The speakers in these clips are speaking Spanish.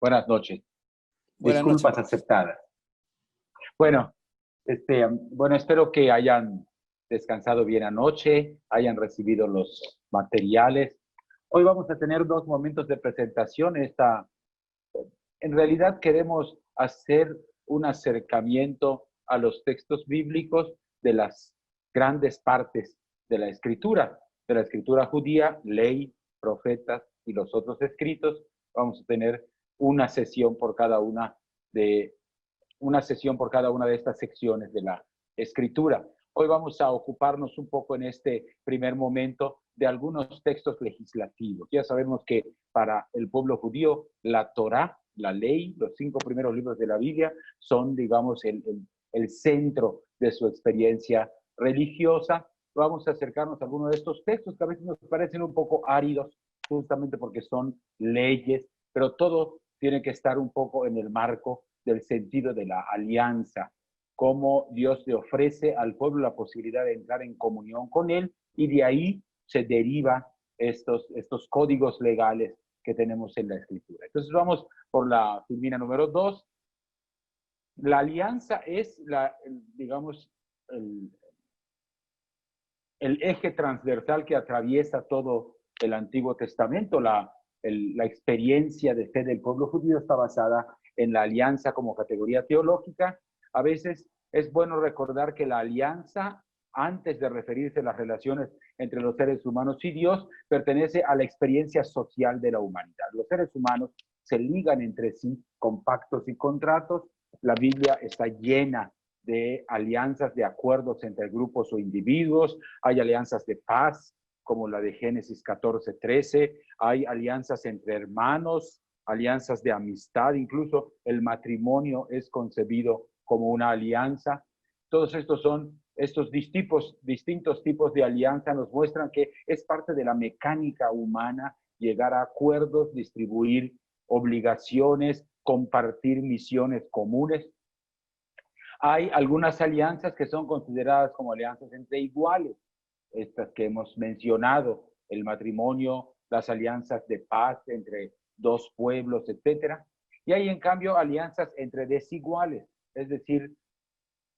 Buenas noches. Buenas noches. Disculpas aceptadas. Bueno, espero que hayan descansado bien anoche, hayan recibido los materiales. Hoy vamos a tener dos momentos de presentación. En realidad queremos hacer un acercamiento a los textos bíblicos de las grandes partes de la escritura judía, ley, profetas y los otros escritos. Vamos a tener una sesión por cada una de estas secciones de la escritura. Hoy vamos a ocuparnos un poco en este primer momento de algunos textos legislativos. Ya sabemos que para el pueblo judío la Torá, la ley, los 5 primeros libros de la Biblia son, digamos, el centro de su experiencia religiosa. Vamos a acercarnos a algunos de estos textos que a veces nos parecen un poco áridos, justamente porque son leyes, pero todo tiene que estar un poco en el marco del sentido de la alianza, cómo Dios le ofrece al pueblo la posibilidad de entrar en comunión con Él, y de ahí se deriva estos códigos legales que tenemos en la Escritura. Entonces vamos por la filmina número 2. La alianza es, digamos, el eje transversal que atraviesa todo el Antiguo Testamento. La experiencia de fe del pueblo judío está basada en la alianza como categoría teológica. A veces es bueno recordar que la alianza, antes de referirse a las relaciones entre los seres humanos y Dios, pertenece a la experiencia social de la humanidad. Los seres humanos se ligan entre sí con pactos y contratos. La Biblia está llena de alianzas, de acuerdos entre grupos o individuos. Hay alianzas de paz, como la de Génesis 14:13. Hay alianzas entre hermanos, alianzas de amistad. Incluso el matrimonio es concebido como una alianza. Todos estos distintos tipos de alianza nos muestran que es parte de la mecánica humana llegar a acuerdos, distribuir obligaciones, compartir misiones comunes. Hay algunas alianzas que son consideradas como alianzas entre iguales, estas que hemos mencionado, el matrimonio, las alianzas de paz entre dos pueblos, etcétera. Y hay, en cambio, alianzas entre desiguales, es decir,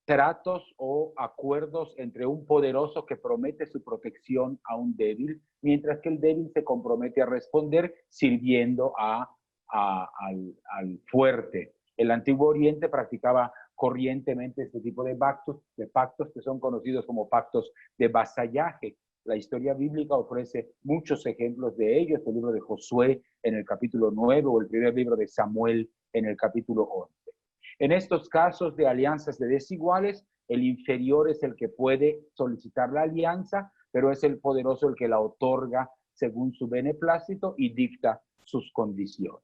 tratos o acuerdos entre un poderoso que promete su protección a un débil, mientras que el débil se compromete a responder sirviendo al fuerte. El Antiguo Oriente practicaba corrientemente este tipo de pactos que son conocidos como pactos de vasallaje. La historia bíblica ofrece muchos ejemplos de ellos, el libro de Josué en el capítulo 9 o el primer libro de Samuel en el capítulo 11. En estos casos de alianzas de desiguales, el inferior es el que puede solicitar la alianza, pero es el poderoso el que la otorga según su beneplácito y dicta sus condiciones.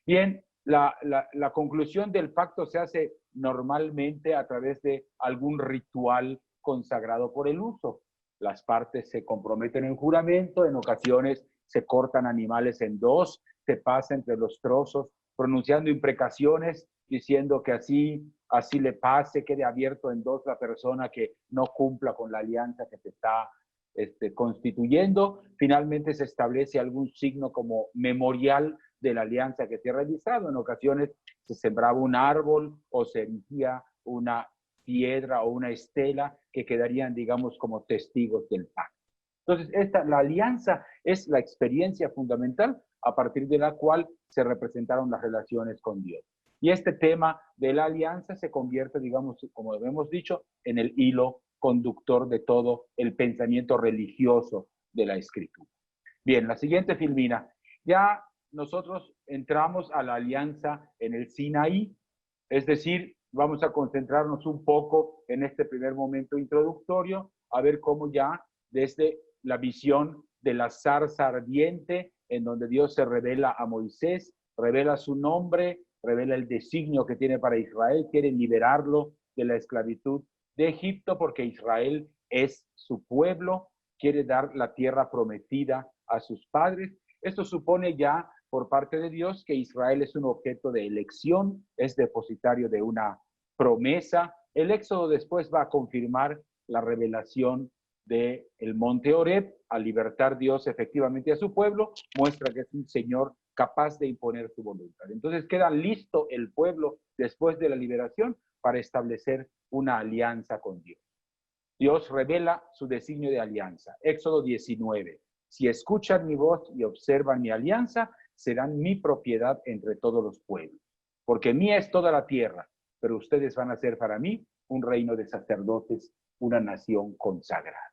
Bien, la conclusión del pacto se hace normalmente a través de algún ritual consagrado por el uso. Las partes se comprometen en juramento, en ocasiones se cortan animales en dos, se pasa entre los trozos, pronunciando imprecaciones, diciendo que así le pase, quede abierto en dos la persona que no cumpla con la alianza que se está constituyendo. Finalmente se establece algún signo como memorial de la alianza que se ha realizado. En ocasiones se sembraba un árbol o se erigía una piedra o una estela que quedarían, digamos, como testigos del pacto. Entonces, la alianza es la experiencia fundamental a partir de la cual se representaron las relaciones con Dios. Y este tema de la alianza se convierte, digamos, como hemos dicho, en el hilo conductor de todo el pensamiento religioso de la Escritura. Bien, la siguiente filmina. Ya nosotros entramos a la alianza en el Sinaí, es decir, vamos a concentrarnos un poco en este primer momento introductorio, a ver cómo ya desde la visión de la zarza ardiente, en donde Dios se revela a Moisés, revela su nombre, revela el designio que tiene para Israel, quiere liberarlo de la esclavitud de Egipto porque Israel es su pueblo, quiere dar la tierra prometida a sus padres. Esto supone ya por parte de Dios que Israel es un objeto de elección, es depositario de una promesa. El Éxodo después va a confirmar la revelación del monte Horeb al libertar Dios efectivamente a su pueblo, muestra que es un Señor capaz de imponer su voluntad. Entonces queda listo el pueblo después de la liberación para establecer una alianza con Dios. Dios revela su designio de alianza. Éxodo 19. Si escuchan mi voz y observan mi alianza, serán mi propiedad entre todos los pueblos. Porque mía es toda la tierra, pero ustedes van a ser para mí un reino de sacerdotes, una nación consagrada.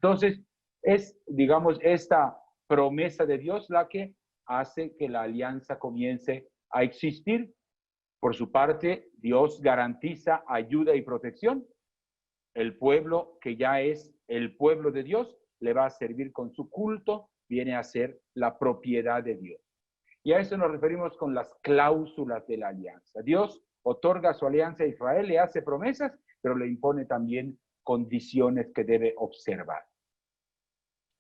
Entonces, es, digamos, esta promesa de Dios la que hace que la alianza comience a existir. Por su parte, Dios garantiza ayuda y protección. El pueblo que ya es el pueblo de Dios le va a servir con su culto, viene a ser la propiedad de Dios. Y a eso nos referimos con las cláusulas de la alianza. Dios otorga su alianza a Israel, le hace promesas, pero le impone también condiciones que debe observar.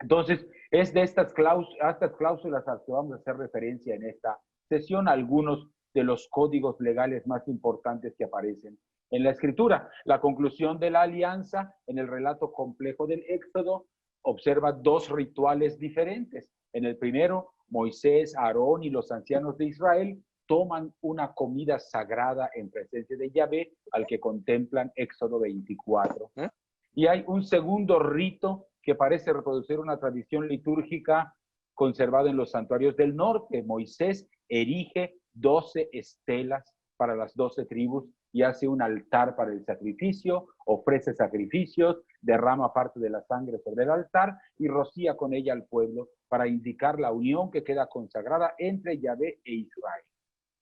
Entonces, es de estas cláusulas a las que vamos a hacer referencia en esta sesión, algunos de los códigos legales más importantes que aparecen en la Escritura. La conclusión de la alianza en el relato complejo del Éxodo observa dos rituales diferentes. En el primero, Moisés, Aarón y los ancianos de Israel toman una comida sagrada en presencia de Yahvé, al que contemplan Éxodo 24. Y hay un segundo rito que parece reproducir una tradición litúrgica conservada en los santuarios del norte. Moisés erige 12 estelas para las 12 tribus y hace un altar para el sacrificio, ofrece sacrificios, derrama parte de la sangre sobre el altar y rocía con ella al pueblo para indicar la unión que queda consagrada entre Yahvé e Israel.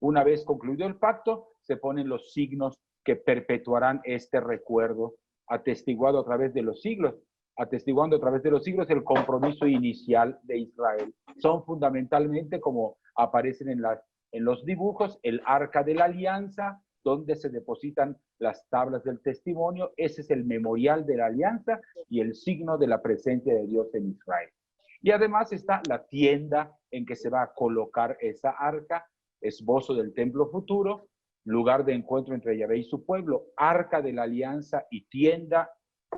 Una vez concluido el pacto, se ponen los signos que perpetuarán este recuerdo, atestiguando a través de los siglos el compromiso inicial de Israel. Son fundamentalmente, como aparecen en los dibujos, el arca de la alianza, donde se depositan las tablas del testimonio. Ese es el memorial de la alianza y el signo de la presencia de Dios en Israel. Y además está la tienda en que se va a colocar esa arca, esbozo del templo futuro, lugar de encuentro entre Yahvé y su pueblo, arca de la alianza y tienda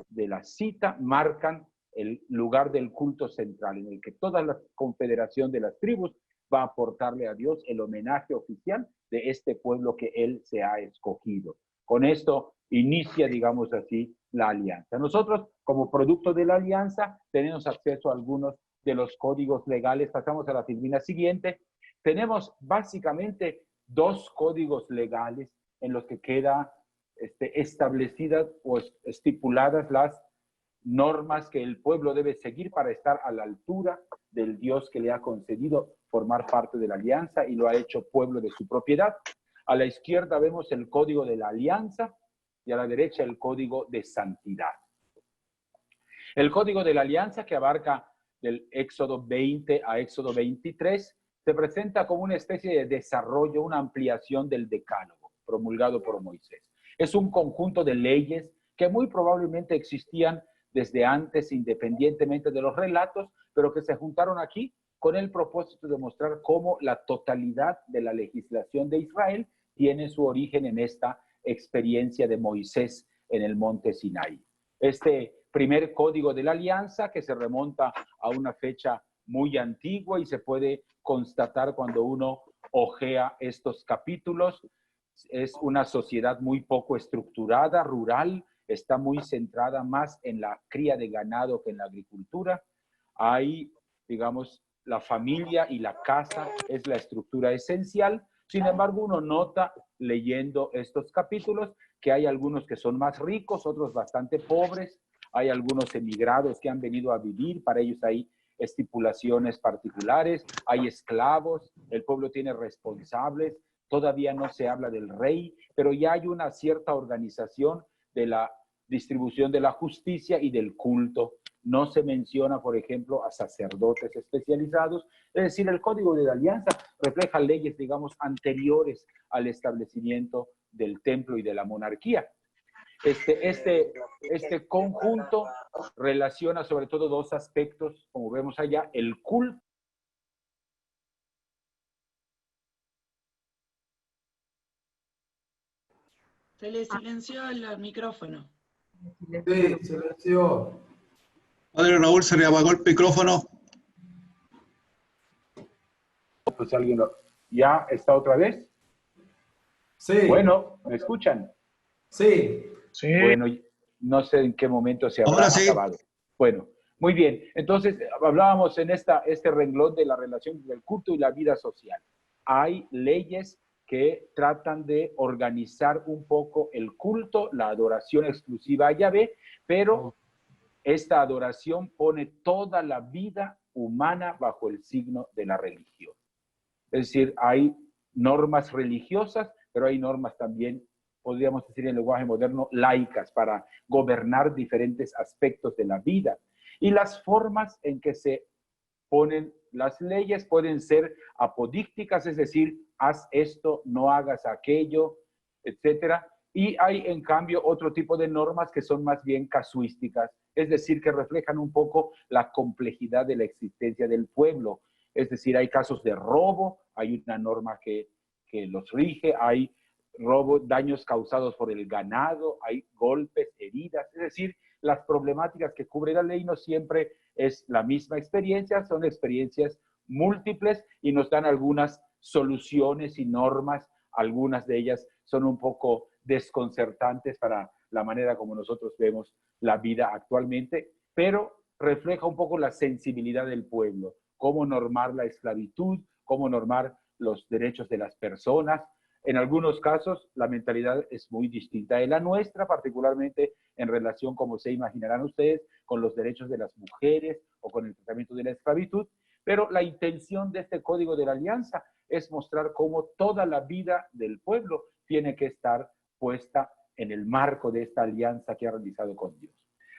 de la cita marcan el lugar del culto central, en el que toda la confederación de las tribus va a aportarle a Dios el homenaje oficial de este pueblo que Él se ha escogido. Con esto inicia, digamos así, la alianza. Nosotros, como producto de la alianza, tenemos acceso a algunos de los códigos legales. Pasamos a la filmina siguiente. Tenemos básicamente dos códigos legales en los que queda establecidas o estipuladas las normas que el pueblo debe seguir para estar a la altura del Dios que le ha concedido formar parte de la alianza y lo ha hecho pueblo de su propiedad. A la izquierda vemos el código de la alianza y a la derecha el código de santidad. El código de la alianza, que abarca del Éxodo 20 a Éxodo 23, se presenta como una especie de desarrollo, una ampliación del decálogo promulgado por Moisés. Es un conjunto de leyes que muy probablemente existían desde antes, independientemente de los relatos, pero que se juntaron aquí con el propósito de mostrar cómo la totalidad de la legislación de Israel tiene su origen en esta experiencia de Moisés en el monte Sinaí. Este primer código de la alianza, que se remonta a una fecha muy antigua y se puede constatar cuando uno hojea estos capítulos, es una sociedad muy poco estructurada, rural, está muy centrada más en la cría de ganado que en la agricultura. Hay, digamos, la familia y la casa es la estructura esencial. Sin embargo, uno nota leyendo estos capítulos que hay algunos que son más ricos, otros bastante pobres, hay algunos emigrados que han venido a vivir, para ellos hay estipulaciones particulares, hay esclavos, el pueblo tiene responsables, todavía no se habla del rey, pero ya hay una cierta organización de la distribución de la justicia y del culto. No se menciona, por ejemplo, a sacerdotes especializados. Es decir, el Código de la Alianza refleja leyes, digamos, anteriores al establecimiento del templo y de la monarquía. Este conjunto relaciona sobre todo dos aspectos, como vemos allá, el culto. Se le silenció el micrófono. Sí, silenció. Padre Raúl, se le apagó el micrófono. Pues alguien ¿Ya está otra vez? Sí. Bueno, ¿me escuchan? Sí. Sí. Bueno, no sé en qué momento se habrá Ahora sí. acabado. Bueno, muy bien. Entonces, hablábamos en este renglón de la relación entre el culto y la vida social. Hay leyes que tratan de organizar un poco el culto, la adoración exclusiva a Yahvé, pero esta adoración pone toda la vida humana bajo el signo de la religión. Es decir, hay normas religiosas, pero hay normas también, podríamos decir en lenguaje moderno, laicas para gobernar diferentes aspectos de la vida. Y las formas en que se ponen las leyes pueden ser apodícticas, es decir, haz esto, no hagas aquello, etcétera. Y hay, en cambio, otro tipo de normas que son más bien casuísticas, es decir, que reflejan un poco la complejidad de la existencia del pueblo. Es decir, hay casos de robo, hay una norma que los rige, hay robo, daños causados por el ganado, hay golpes, heridas, es decir, las problemáticas que cubre la ley no siempre es la misma experiencia, son experiencias múltiples y nos dan algunas soluciones y normas, algunas de ellas son un poco desconcertantes para la manera como nosotros vemos la vida actualmente, pero refleja un poco la sensibilidad del pueblo, cómo normar la esclavitud, cómo normar los derechos de las personas. En algunos casos, la mentalidad es muy distinta de la nuestra, particularmente en relación, como se imaginarán ustedes, con los derechos de las mujeres o con el tratamiento de la esclavitud. Pero la intención de este Código de la Alianza es mostrar cómo toda la vida del pueblo tiene que estar puesta en el marco de esta alianza que ha realizado con Dios.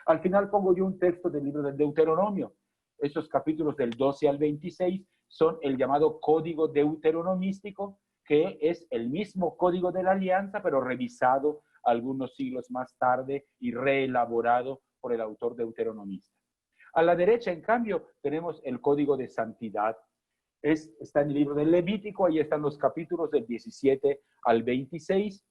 Al final pongo yo un texto del libro del Deuteronomio. Estos capítulos del 12 al 26 son el llamado Código Deuteronomístico, que es el mismo Código de la Alianza, pero revisado algunos siglos más tarde y reelaborado por el autor deuteronomista. A la derecha, en cambio, tenemos el Código de Santidad. Está en el libro del Levítico, ahí están los capítulos del 17 al 26,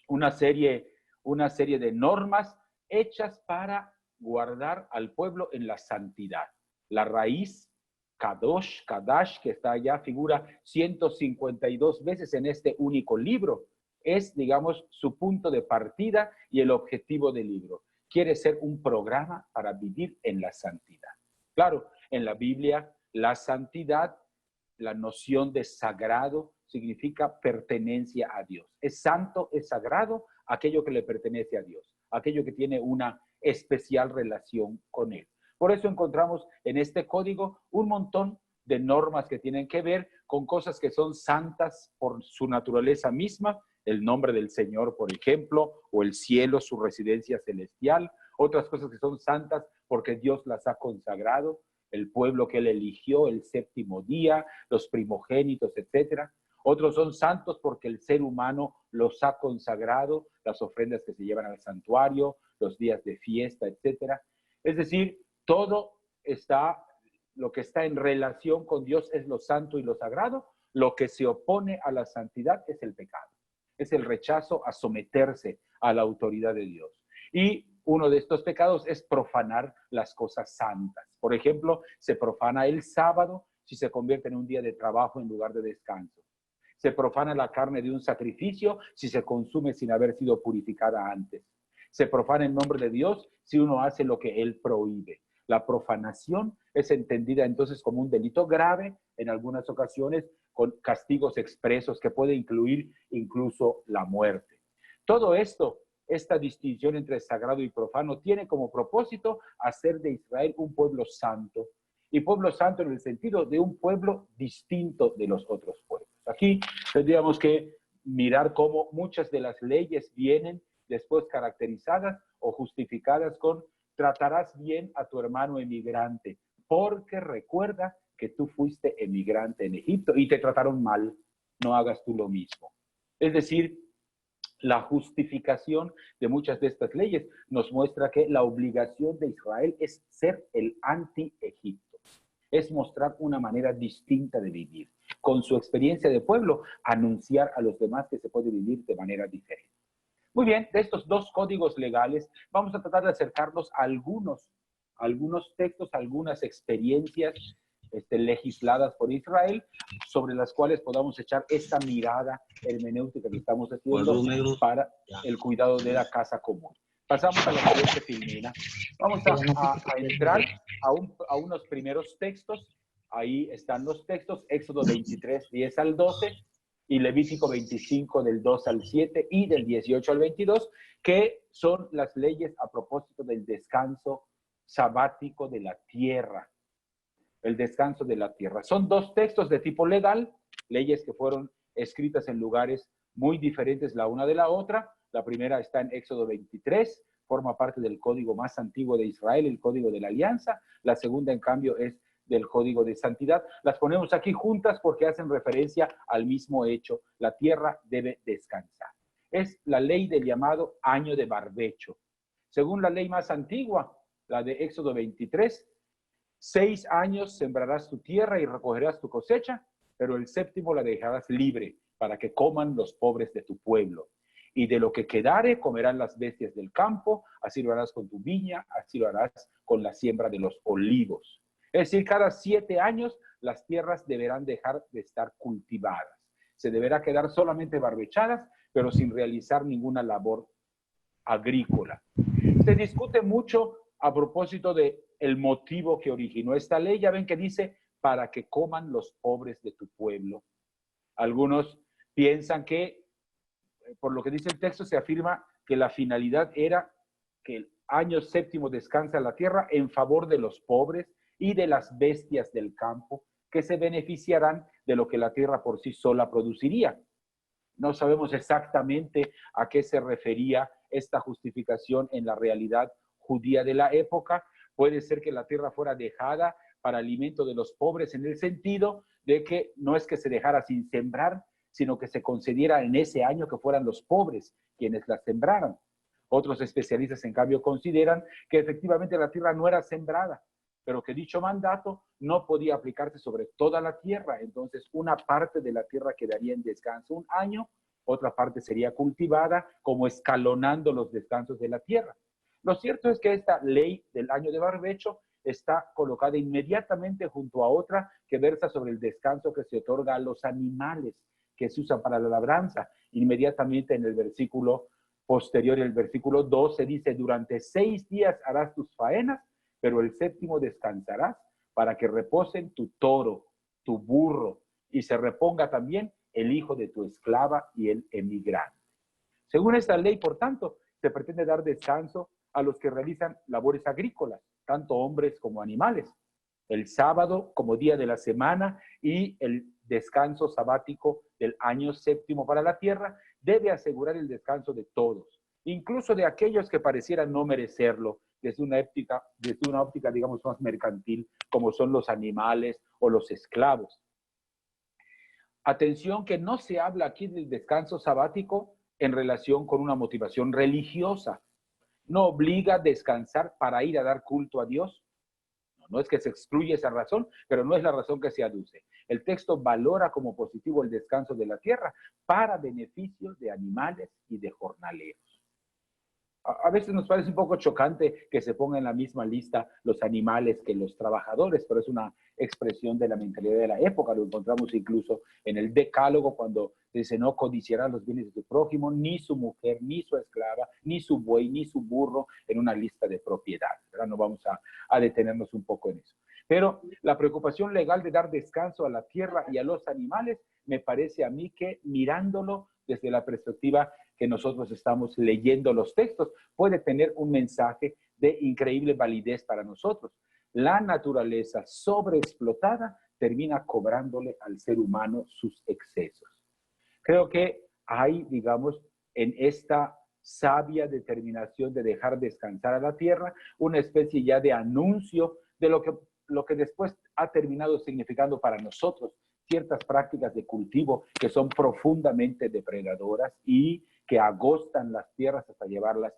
una serie de normas hechas para guardar al pueblo en la santidad. La raíz Kadosh, Kadash, que está allá, figura 152 veces en este único libro. Es, digamos, su punto de partida y el objetivo del libro. Quiere ser un programa para vivir en la santidad. Claro, en la Biblia, la santidad, la noción de sagrado, significa pertenencia a Dios. Es santo, es sagrado, aquello que le pertenece a Dios, aquello que tiene una especial relación con Él. Por eso encontramos en este código un montón de normas que tienen que ver con cosas que son santas por su naturaleza misma, el nombre del Señor, por ejemplo, o el cielo, su residencia celestial, otras cosas que son santas porque Dios las ha consagrado, el pueblo que Él eligió, el séptimo día, los primogénitos, etcétera. Otros son santos porque el ser humano los ha consagrado, las ofrendas que se llevan al santuario, los días de fiesta, etcétera. Es decir, todo está, lo que está en relación con Dios es lo santo y lo sagrado. Lo que se opone a la santidad es el pecado. Es el rechazo a someterse a la autoridad de Dios. Y uno de estos pecados es profanar las cosas santas. Por ejemplo, se profana el sábado si se convierte en un día de trabajo en lugar de descanso. Se profana la carne de un sacrificio si se consume sin haber sido purificada antes. Se profana el nombre de Dios si uno hace lo que Él prohíbe. La profanación es entendida entonces como un delito grave, en algunas ocasiones con castigos expresos que puede incluir incluso la muerte. Todo esto, esta distinción entre sagrado y profano, tiene como propósito hacer de Israel un pueblo santo. Y pueblo santo en el sentido de un pueblo distinto de los otros pueblos. Aquí tendríamos que mirar cómo muchas de las leyes vienen después caracterizadas o justificadas con tratarás bien a tu hermano emigrante, porque recuerda que tú fuiste emigrante en Egipto y te trataron mal, no hagas tú lo mismo. Es decir, la justificación de muchas de estas leyes nos muestra que la obligación de Israel es ser el anti-Egipto, es mostrar una manera distinta de vivir, con su experiencia de pueblo, anunciar a los demás que se puede vivir de manera diferente. Muy bien, de estos dos códigos legales vamos a tratar de acercarnos a algunos algunos textos, algunas experiencias legisladas por Israel, sobre las cuales podamos echar esta mirada hermenéutica que estamos haciendo para el cuidado de la casa común. Pasamos a la siguiente filmina. Vamos a entrar a unos primeros textos. Ahí están los textos, Éxodo 23, 10 al 12, y Levítico 25, del 2 al 7, y del 18 al 22, que son las leyes a propósito del descanso sabático de la tierra. El descanso de la tierra. Son dos textos de tipo legal, leyes que fueron escritas en lugares muy diferentes la una de la otra. La primera está en Éxodo 23, forma parte del código más antiguo de Israel, el código de la alianza. La segunda, en cambio, es del código de santidad. Las ponemos aquí juntas porque hacen referencia al mismo hecho. La tierra debe descansar. Es la ley del llamado año de barbecho. Según la ley más antigua, la de Éxodo 23, 6 años sembrarás tu tierra y recogerás tu cosecha, pero el séptimo la dejarás libre para que coman los pobres de tu pueblo. Y de lo que quedare comerán las bestias del campo, así lo harás con tu viña, así lo harás con la siembra de los olivos. Es decir, cada 7 años las tierras deberán dejar de estar cultivadas. Se deberá quedar solamente barbechadas, pero sin realizar ninguna labor agrícola. Se discute mucho a propósito de el motivo que originó esta ley. Ya ven que dice, para que coman los pobres de tu pueblo. Algunos piensan que, por lo que dice el texto, se afirma que la finalidad era que el año séptimo descansa la tierra en favor de los pobres y de las bestias del campo, que se beneficiarán de lo que la tierra por sí sola produciría. No sabemos exactamente a qué se refería esta justificación en la realidad judía de la época. Puede ser que la tierra fuera dejada para alimento de los pobres, en el sentido de que no es que se dejara sin sembrar, sino que se concediera en ese año que fueran los pobres quienes la sembraran. Otros especialistas, en cambio, consideran que efectivamente la tierra no era sembrada, pero que dicho mandato no podía aplicarse sobre toda la tierra. Entonces, una parte de la tierra quedaría en descanso un año, otra parte sería cultivada, como escalonando los descansos de la tierra. Lo cierto es que esta ley del año de barbecho está colocada inmediatamente junto a otra que versa sobre el descanso que se otorga a los animales que se usan para la labranza. Inmediatamente en el versículo posterior, el versículo 12, dice, durante 6 días harás tus faenas, pero el séptimo descansarás para que reposen tu toro, tu burro, y se reponga también el hijo de tu esclava y el emigrante. Según esta ley, por tanto, se pretende dar descanso a los que realizan labores agrícolas, tanto hombres como animales. El sábado como día de la semana y el descanso sabático del año séptimo para la tierra debe asegurar el descanso de todos, incluso de aquellos que parecieran no merecerlo, desde una óptica, digamos, más mercantil, como son los animales o los esclavos. Atención que no se habla aquí del descanso sabático en relación con una motivación religiosa. No obliga a descansar para ir a dar culto a Dios. No es que se excluye esa razón, pero no es la razón que se aduce. El texto valora como positivo el descanso de la tierra para beneficio de animales y de jornaleros. A veces nos parece un poco chocante que se ponga en la misma lista los animales que los trabajadores, pero es una expresión de la mentalidad de la época. Lo encontramos incluso en el Decálogo, cuando dice no codiciarán los bienes de su prójimo, ni su mujer, ni su esclava, ni su buey, ni su burro en una lista de propiedades. ¿Verdad? No vamos a detenernos un poco en eso. Pero la preocupación legal de dar descanso a la tierra y a los animales, me parece a mí que mirándolo desde la perspectiva que nosotros estamos leyendo los textos, puede tener un mensaje de increíble validez para nosotros. La naturaleza sobreexplotada termina cobrándole al ser humano sus excesos. Creo que hay, digamos, en esta sabia determinación de dejar descansar a la tierra, una especie ya de anuncio de lo que después ha terminado significando para nosotros ciertas prácticas de cultivo que son profundamente depredadoras y que agostan las tierras hasta llevarlas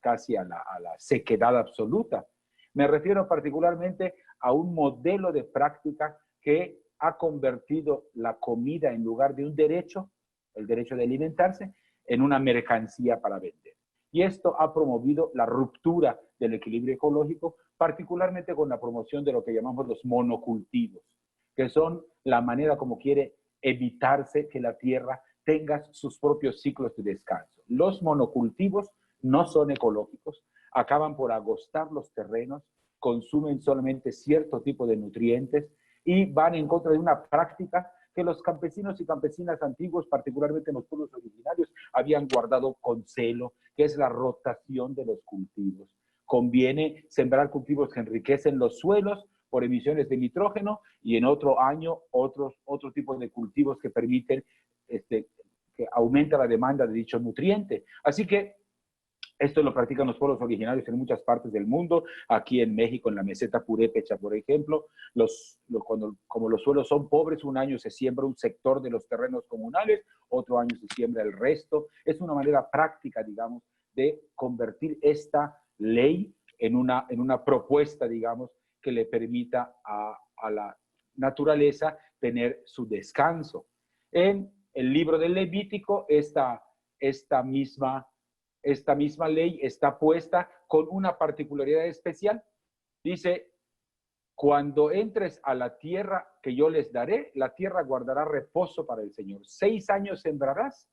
casi a la sequedad absoluta. Me refiero particularmente a un modelo de práctica que ha convertido la comida en lugar de un derecho, el derecho de alimentarse, en una mercancía para vender. Y esto ha promovido la ruptura del equilibrio ecológico, particularmente con la promoción de lo que llamamos los monocultivos, que son la manera como quiere evitarse que la tierra tenga sus propios ciclos de descanso. Los monocultivos no son ecológicos, acaban por agostar los terrenos, consumen solamente cierto tipo de nutrientes y van en contra de una práctica que los campesinos y campesinas antiguos, particularmente en los pueblos originarios, habían guardado con celo, que es la rotación de los cultivos. Conviene sembrar cultivos que enriquecen los suelos por emisiones de nitrógeno y en otro año otro tipo de cultivos que permiten que aumenta la demanda de dicho nutriente. Así que esto lo practican los pueblos originarios en muchas partes del mundo. Aquí en México, en la meseta purépecha, por ejemplo, como los suelos son pobres, un año se siembra un sector de los terrenos comunales, otro año se siembra el resto. Es una manera práctica, digamos, de convertir esta ley en una propuesta, digamos, que le permita a la naturaleza tener su descanso. En el libro del Levítico, esta misma ley está puesta con una particularidad especial. Dice, cuando entres a la tierra que yo les daré, la tierra guardará reposo para el Señor. 6 años sembrarás,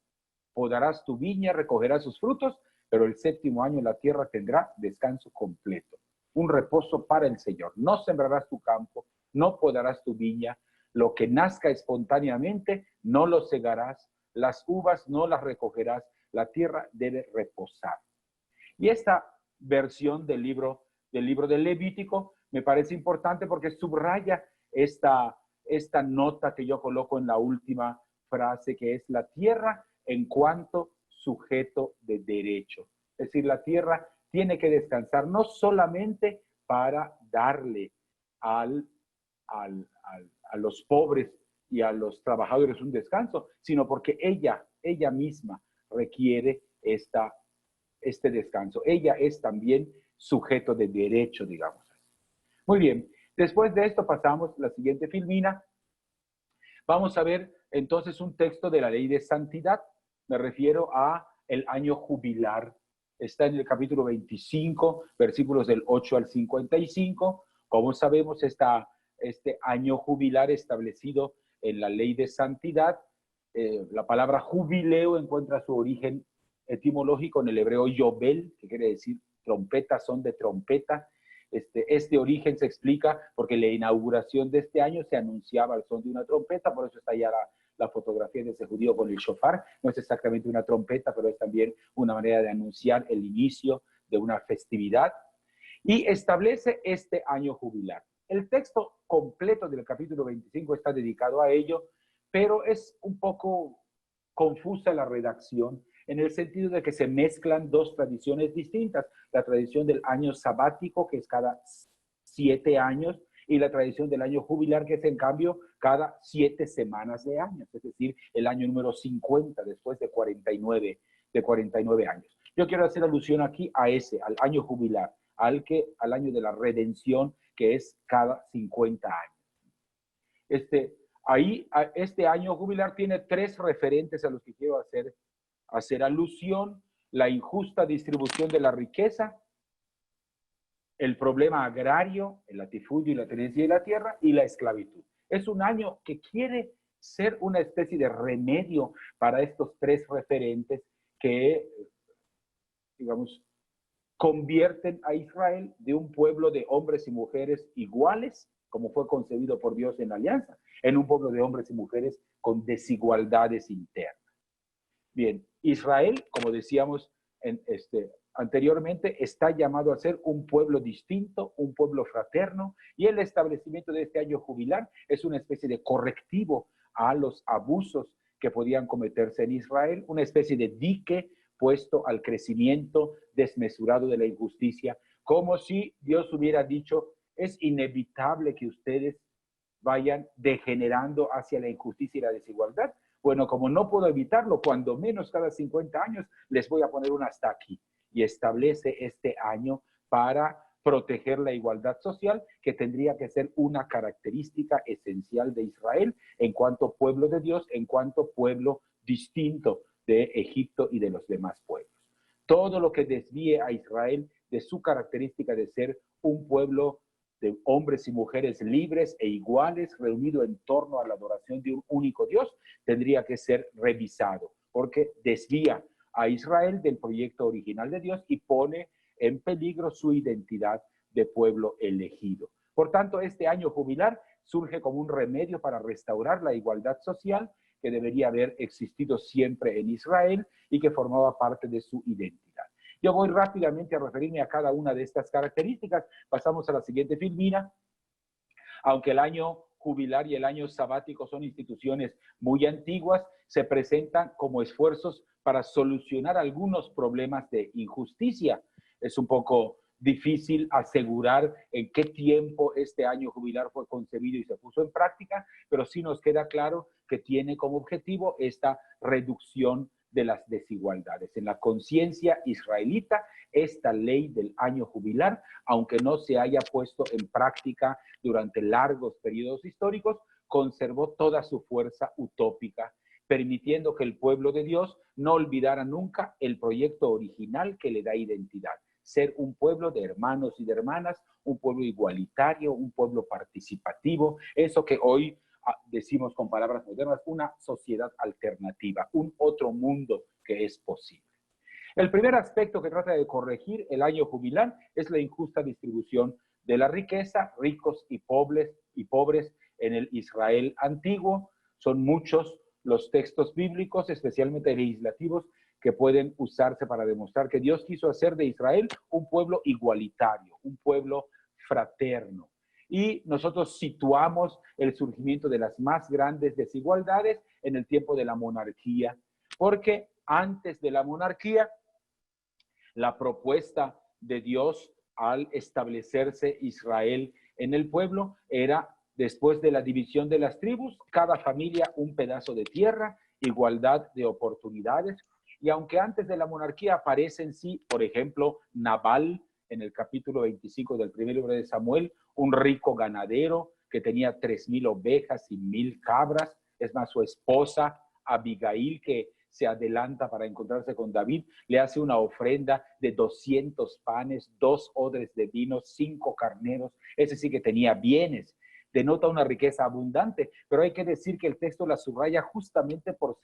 podarás tu viña, recogerás sus frutos, pero el 7º año la tierra tendrá descanso completo. Un reposo para el Señor. No sembrarás tu campo, no podarás tu viña, lo que nazca espontáneamente no lo segarás, las uvas no las recogerás, la tierra debe reposar. Y esta versión del libro del Levítico me parece importante porque subraya esta nota que yo coloco en la última frase, que es la tierra en cuanto sujeto de derecho. Es decir, la tierra tiene que descansar no solamente para darle a los pobres y a los trabajadores un descanso, sino porque ella misma requiere este descanso. Ella es también sujeto de derecho, digamos. Muy bien, después de esto pasamos a la siguiente filmina. Vamos a ver entonces un texto de la ley de santidad. Me refiero a el año jubilar. Está en el capítulo 25, versículos del 8 al 55. Como sabemos, este año jubilar establecido en la ley de santidad, la palabra jubileo encuentra su origen etimológico en el hebreo yobel, que quiere decir trompeta, son de trompeta. Este origen se explica porque la inauguración de este año se anunciaba al son de una trompeta, por eso está ya la fotografía de ese judío con el shofar. No es exactamente una trompeta, pero es también una manera de anunciar el inicio de una festividad. Y establece este año jubilar. El texto completo del capítulo 25 está dedicado a ello, pero es un poco confusa la redacción en el sentido de que se mezclan dos tradiciones distintas. La tradición del año sabático, que es cada 7 años, y la tradición del año jubilar, que es en cambio cada 7 semanas de años, es decir, el año número 50 después de 49 años. Yo quiero hacer alusión aquí al año jubilar, al año de la redención, que es cada 50 años. Este año jubilar tiene 3 referentes a los que quiero hacer alusión: la injusta distribución de la riqueza, el problema agrario, el latifundio y la tenencia de la tierra, y la esclavitud. Es un año que quiere ser una especie de remedio para estos 3 referentes que, digamos, convierten a Israel de un pueblo de hombres y mujeres iguales, como fue concebido por Dios en la alianza, en un pueblo de hombres y mujeres con desigualdades internas. Bien, Israel, como decíamos anteriormente, está llamado a ser un pueblo distinto, un pueblo fraterno, y el establecimiento de este año jubilar es una especie de correctivo a los abusos que podían cometerse en Israel, una especie de dique puesto al crecimiento desmesurado de la injusticia, como si Dios hubiera dicho: es inevitable que ustedes vayan degenerando hacia la injusticia y la desigualdad. Bueno, como no puedo evitarlo, cuando menos cada 50 años les voy a poner un hasta aquí. Y establece este año para proteger la igualdad social, que tendría que ser una característica esencial de Israel en cuanto pueblo de Dios, en cuanto pueblo distinto de Egipto y de los demás pueblos. Todo lo que desvíe a Israel de su característica de ser un pueblo de hombres y mujeres libres e iguales, reunido en torno a la adoración de un único Dios, tendría que ser revisado, porque desvía a Israel del proyecto original de Dios y pone en peligro su identidad de pueblo elegido. Por tanto, este año jubilar surge como un remedio para restaurar la igualdad social que debería haber existido siempre en Israel y que formaba parte de su identidad. Yo voy rápidamente a referirme a cada una de estas características. Pasamos a la siguiente filmina. Aunque el año jubilar y el año sabático son instituciones muy antiguas, se presentan como esfuerzos para solucionar algunos problemas de injusticia. Es un poco difícil asegurar en qué tiempo este año jubilar fue concebido y se puso en práctica, pero sí nos queda claro que tiene como objetivo esta reducción de las desigualdades. En la conciencia israelita, esta ley del año jubilar, aunque no se haya puesto en práctica durante largos periodos históricos, conservó toda su fuerza utópica, permitiendo que el pueblo de Dios no olvidara nunca el proyecto original que le da identidad: ser un pueblo de hermanos y de hermanas, un pueblo igualitario, un pueblo participativo, eso que hoy decimos con palabras modernas, una sociedad alternativa, un otro mundo que es posible. El primer aspecto que trata de corregir el año jubilar es la injusta distribución de la riqueza, ricos y pobres en el Israel antiguo. Son muchos los textos bíblicos, especialmente legislativos, que pueden usarse para demostrar que Dios quiso hacer de Israel un pueblo igualitario, un pueblo fraterno. Y nosotros situamos el surgimiento de las más grandes desigualdades en el tiempo de la monarquía, porque antes de la monarquía, la propuesta de Dios al establecerse Israel en el pueblo era, después de la división de las tribus, cada familia un pedazo de tierra, igualdad de oportunidades. Y aunque antes de la monarquía aparece en sí, por ejemplo, Nabal, en el capítulo 25 del primer libro de Samuel, un rico ganadero que tenía 3,000 ovejas y 1,000 cabras. Es más, su esposa Abigail, que se adelanta para encontrarse con David, le hace una ofrenda de 200 panes, 2 odres de vino, 5 carneros. Ese sí que tenía bienes. Denota una riqueza abundante, pero hay que decir que el texto la subraya justamente por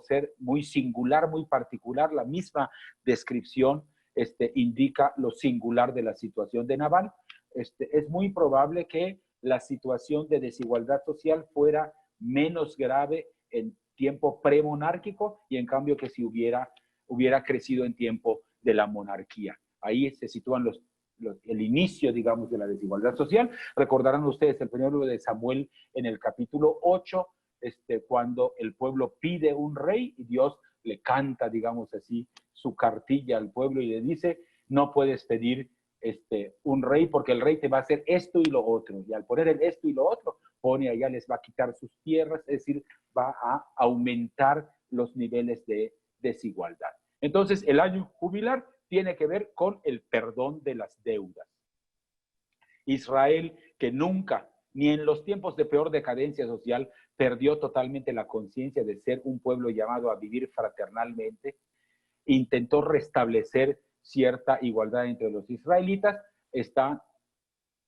ser muy singular, muy particular. La misma descripción indica lo singular de la situación de Nabal. Es muy probable que la situación de desigualdad social fuera menos grave en tiempo premonárquico y en cambio que si hubiera crecido en tiempo de la monarquía. Ahí se sitúan el inicio, digamos, de la desigualdad social. Recordarán ustedes el primer libro de Samuel en el capítulo 8, cuando el pueblo pide un rey y Dios le canta, digamos así, su cartilla al pueblo y le dice: no puedes pedir un rey porque el rey te va a hacer esto y lo otro. Y al poner el esto y lo otro, pone allá, les va a quitar sus tierras, es decir, va a aumentar los niveles de desigualdad. Entonces, el año jubilar tiene que ver con el perdón de las deudas. Israel, que nunca, ni en los tiempos de peor decadencia social, perdió totalmente la conciencia de ser un pueblo llamado a vivir fraternalmente, intentó restablecer cierta igualdad entre los israelitas. Están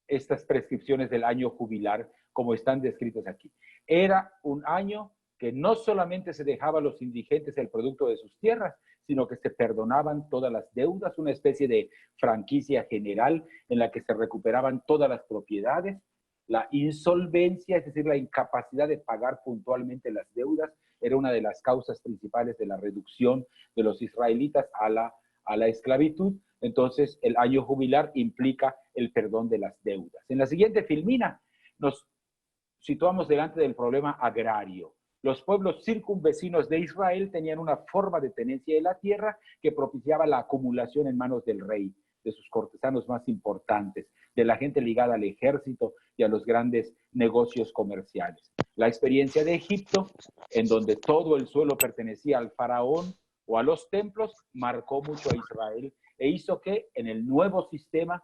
estas prescripciones del año jubilar, como están descritas aquí. Era un año que no solamente se dejaba a los indigentes el producto de sus tierras, sino que se perdonaban todas las deudas, una especie de franquicia general en la que se recuperaban todas las propiedades. La insolvencia, es decir, la incapacidad de pagar puntualmente las deudas, era una de las causas principales de la reducción de los israelitas a la esclavitud. Entonces, el año jubilar implica el perdón de las deudas. En la siguiente filmina nos situamos delante del problema agrario. Los pueblos circunvecinos de Israel tenían una forma de tenencia de la tierra que propiciaba la acumulación en manos del rey, de sus cortesanos más importantes, de la gente ligada al ejército y a los grandes negocios comerciales. La experiencia de Egipto, en donde todo el suelo pertenecía al faraón o a los templos, marcó mucho a Israel e hizo que en el nuevo sistema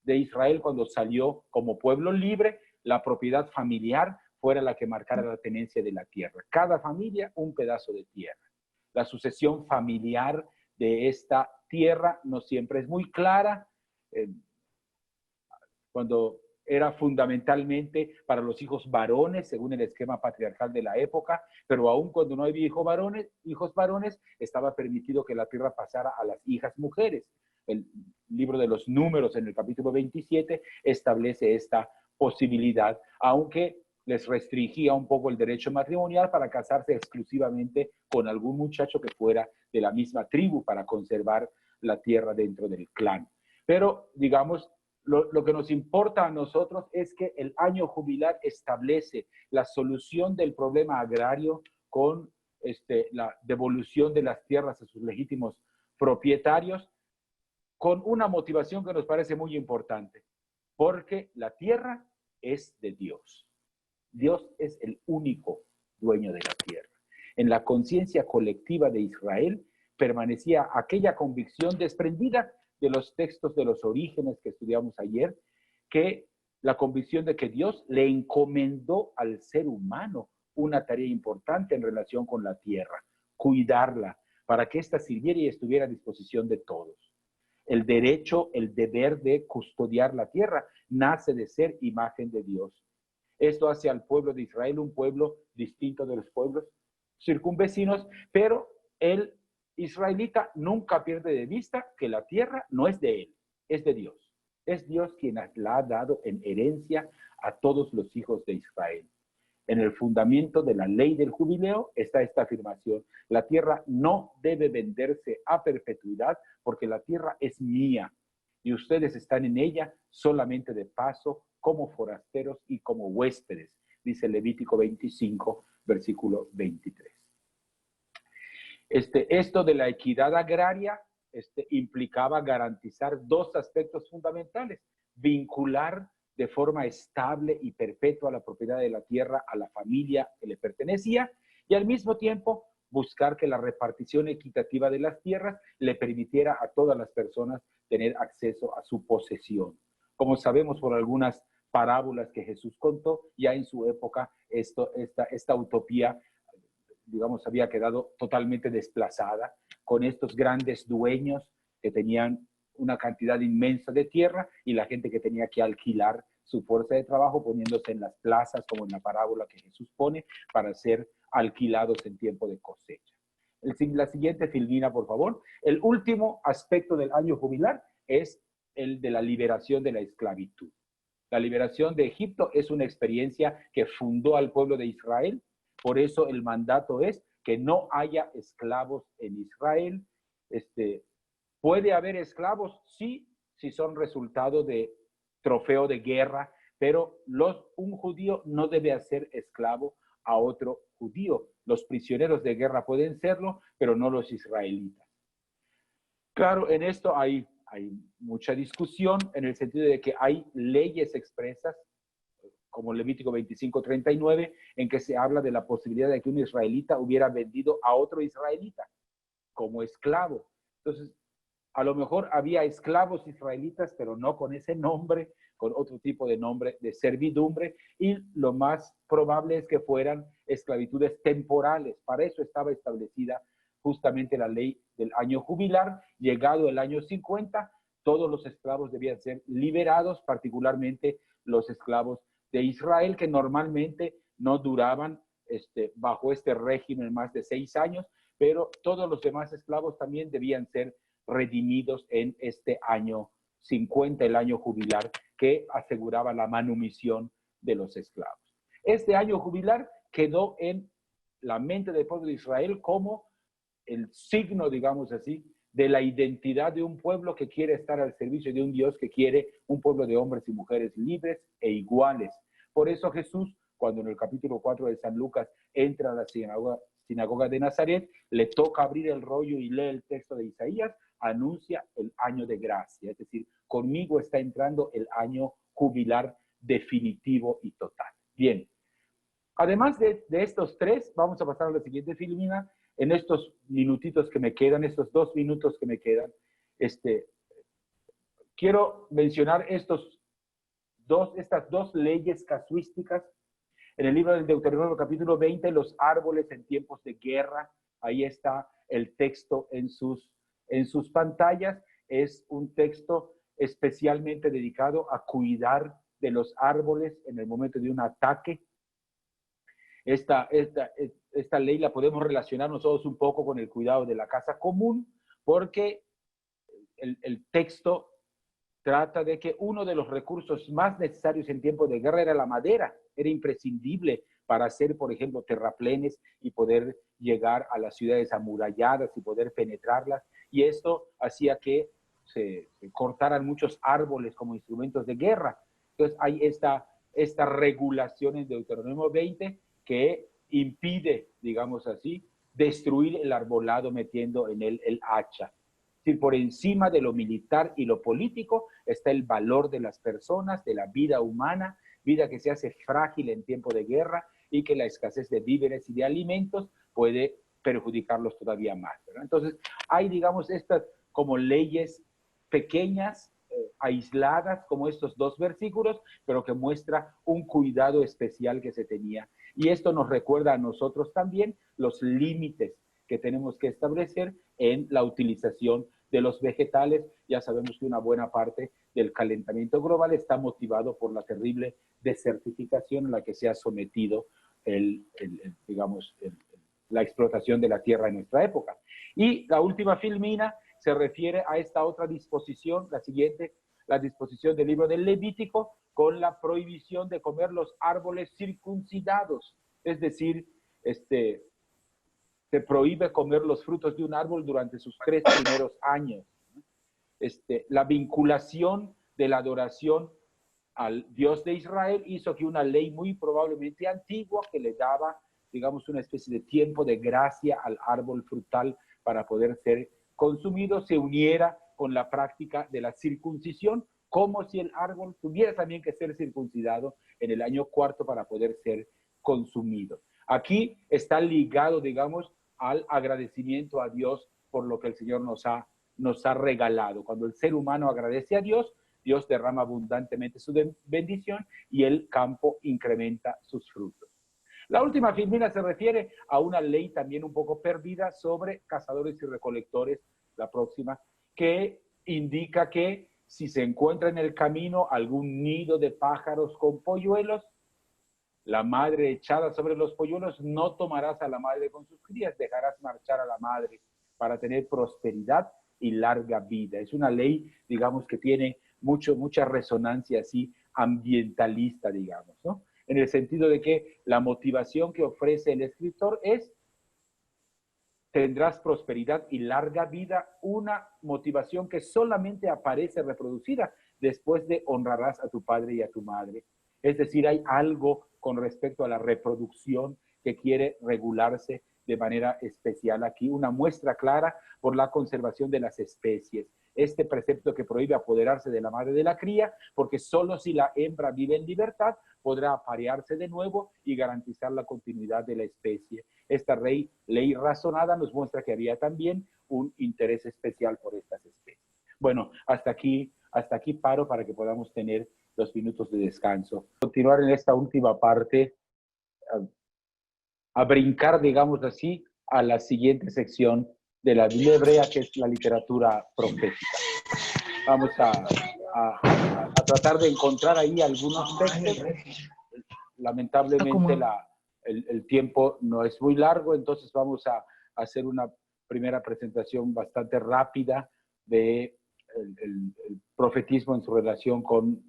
de Israel, cuando salió como pueblo libre, la propiedad familiar fuera la que marcara la tenencia de la tierra. Cada familia un pedazo de tierra. La sucesión familiar de esta tierra no siempre es muy clara, cuando era fundamentalmente para los hijos varones, según el esquema patriarcal de la época, pero aún cuando no había hijos varones, estaba permitido que la tierra pasara a las hijas mujeres. El libro de los Números, en el capítulo 27, establece esta posibilidad, aunque les restringía un poco el derecho matrimonial para casarse exclusivamente con algún muchacho que fuera de la misma tribu para conservar la tierra dentro del clan. Pero, digamos, lo que nos importa a nosotros es que el año jubilar establece la solución del problema agrario con la devolución de las tierras a sus legítimos propietarios, con una motivación que nos parece muy importante, porque la tierra es de Dios. Dios es el único dueño de la tierra. En la conciencia colectiva de Israel permanecía aquella convicción desprendida de los textos de los orígenes que estudiamos ayer, que la convicción de que Dios le encomendó al ser humano una tarea importante en relación con la tierra, cuidarla, para que ésta sirviera y estuviera a disposición de todos. El derecho, el deber de custodiar la tierra nace de ser imagen de Dios. Esto hace al pueblo de Israel un pueblo distinto de los pueblos circunvecinos, pero el israelita nunca pierde de vista que la tierra no es de él, es de Dios. Es Dios quien la ha dado en herencia a todos los hijos de Israel. En el fundamento de la ley del jubileo está esta afirmación: la tierra no debe venderse a perpetuidad porque la tierra es mía y ustedes están en ella solamente de paso, como forasteros y como huéspedes, dice Levítico 25, versículo 23. Esto de la equidad agraria implicaba garantizar dos aspectos fundamentales: vincular de forma estable y perpetua la propiedad de la tierra a la familia que le pertenecía, y al mismo tiempo buscar que la repartición equitativa de las tierras le permitiera a todas las personas tener acceso a su posesión. Como sabemos por algunas parábolas que Jesús contó, ya en su época esta utopía, digamos, había quedado totalmente desplazada con estos grandes dueños que tenían una cantidad inmensa de tierra y la gente que tenía que alquilar su fuerza de trabajo poniéndose en las plazas, como en la parábola que Jesús pone, para ser alquilados en tiempo de cosecha. La siguiente, Filmina, por favor. El último aspecto del año jubilar es el de la liberación de la esclavitud. La liberación de Egipto es una experiencia que fundó al pueblo de Israel. Por eso el mandato es que no haya esclavos en Israel. ¿Puede haber esclavos? Sí, si son resultado de trofeo de guerra, pero un judío no debe hacer esclavo a otro judío. Los prisioneros de guerra pueden serlo, pero no los israelitas. Claro, en esto hay mucha discusión en el sentido de que hay leyes expresas, como Levítico 25:39, en que se habla de la posibilidad de que un israelita hubiera vendido a otro israelita como esclavo. Entonces, a lo mejor había esclavos israelitas, pero no con ese nombre, con otro tipo de nombre de servidumbre, y lo más probable es que fueran esclavitudes temporales. Para eso estaba establecida justamente la ley del año jubilar. Llegado el año 50, todos los esclavos debían ser liberados, particularmente los esclavos de Israel, que normalmente no duraban bajo este régimen más de 6 años, pero todos los demás esclavos también debían ser redimidos en este año 50, el año jubilar, que aseguraba la manumisión de los esclavos. Este año jubilar quedó en la mente del pueblo de Israel como el signo, digamos así, de la identidad de un pueblo que quiere estar al servicio de un Dios que quiere un pueblo de hombres y mujeres libres e iguales. Por eso Jesús, cuando en el capítulo 4 de San Lucas entra a la sinagoga de Nazaret, le toca abrir el rollo y lee el texto de Isaías, anuncia el año de gracia, es decir, conmigo está entrando el año jubilar definitivo y total. Bien, además de estos tres, vamos a pasar a la siguiente, Filomena. En estos minutitos que me quedan, estos 2 minutos que me quedan, quiero mencionar estas dos leyes casuísticas. En el libro del Deuteronomio capítulo 20, los árboles en tiempos de guerra, ahí está el texto en sus en sus pantallas, es un texto especialmente dedicado a cuidar de los árboles en el momento de un ataque. Esta ley la podemos relacionar nosotros un poco con el cuidado de la casa común, porque el texto trata de que uno de los recursos más necesarios en tiempo de guerra era la madera. Era imprescindible para hacer, por ejemplo, terraplenes y poder llegar a las ciudades amuralladas y poder penetrarlas. Y esto hacía que se cortaran muchos árboles como instrumentos de guerra. Entonces hay esta regulación en Deuteronomio 20 que impide, digamos así, destruir el arbolado metiendo en él el hacha. Es decir, por encima de lo militar y lo político está el valor de las personas, de la vida humana, vida que se hace frágil en tiempo de guerra y que la escasez de víveres y de alimentos puede perjudicarlos todavía más, ¿verdad? Entonces, hay, digamos, estas como leyes pequeñas, aisladas, como estos dos versículos, pero que muestra un cuidado especial que se tenía. Y esto nos recuerda a nosotros también los límites que tenemos que establecer en la utilización de los vegetales. Ya sabemos que una buena parte del calentamiento global está motivado por la terrible desertificación a la que se ha sometido la explotación de la tierra en nuestra época. Y la última filmina se refiere a esta otra disposición, la siguiente, la disposición del libro del Levítico, con la prohibición de comer los árboles circuncidados. Es decir, se prohíbe comer los frutos de un árbol durante sus 3 primeros años. La vinculación de la adoración al Dios de Israel hizo que una ley muy probablemente antigua que le daba, digamos, una especie de tiempo de gracia al árbol frutal para poder ser consumido, se uniera con la práctica de la circuncisión, como si el árbol tuviera también que ser circuncidado en el año 4 para poder ser consumido. Aquí está ligado, digamos, al agradecimiento a Dios por lo que el Señor nos ha regalado. Cuando el ser humano agradece a Dios, Dios derrama abundantemente su bendición y el campo incrementa sus frutos. La última filmina se refiere a una ley también un poco perdida sobre cazadores y recolectores, la próxima, que indica que si se encuentra en el camino algún nido de pájaros con polluelos, la madre echada sobre los polluelos, no tomarás a la madre con sus crías, dejarás marchar a la madre para tener prosperidad y larga vida. Es una ley, digamos, que tiene mucha resonancia así ambientalista, digamos, ¿no? En el sentido de que la motivación que ofrece el escritor es: tendrás prosperidad y larga vida, una motivación que solamente aparece reproducida después de honrarás a tu padre y a tu madre. Es decir, hay algo con respecto a la reproducción que quiere regularse de manera especial aquí, una muestra clara por la conservación de las especies. Este precepto que prohíbe apoderarse de la madre de la cría, porque solo si la hembra vive en libertad podrá aparearse de nuevo y garantizar la continuidad de la especie. Esta ley razonada nos muestra que había también un interés especial por estas especies. Bueno, hasta aquí paro para que podamos tener 2 minutos de descanso. Continuar en esta última parte, a brincar, digamos así, a la siguiente sección de la Biblia hebrea, que es la literatura profética. Vamos a tratar de encontrar ahí algunos textos. Lamentablemente el tiempo no es muy largo, entonces vamos a hacer una primera presentación bastante rápida de el profetismo en su relación con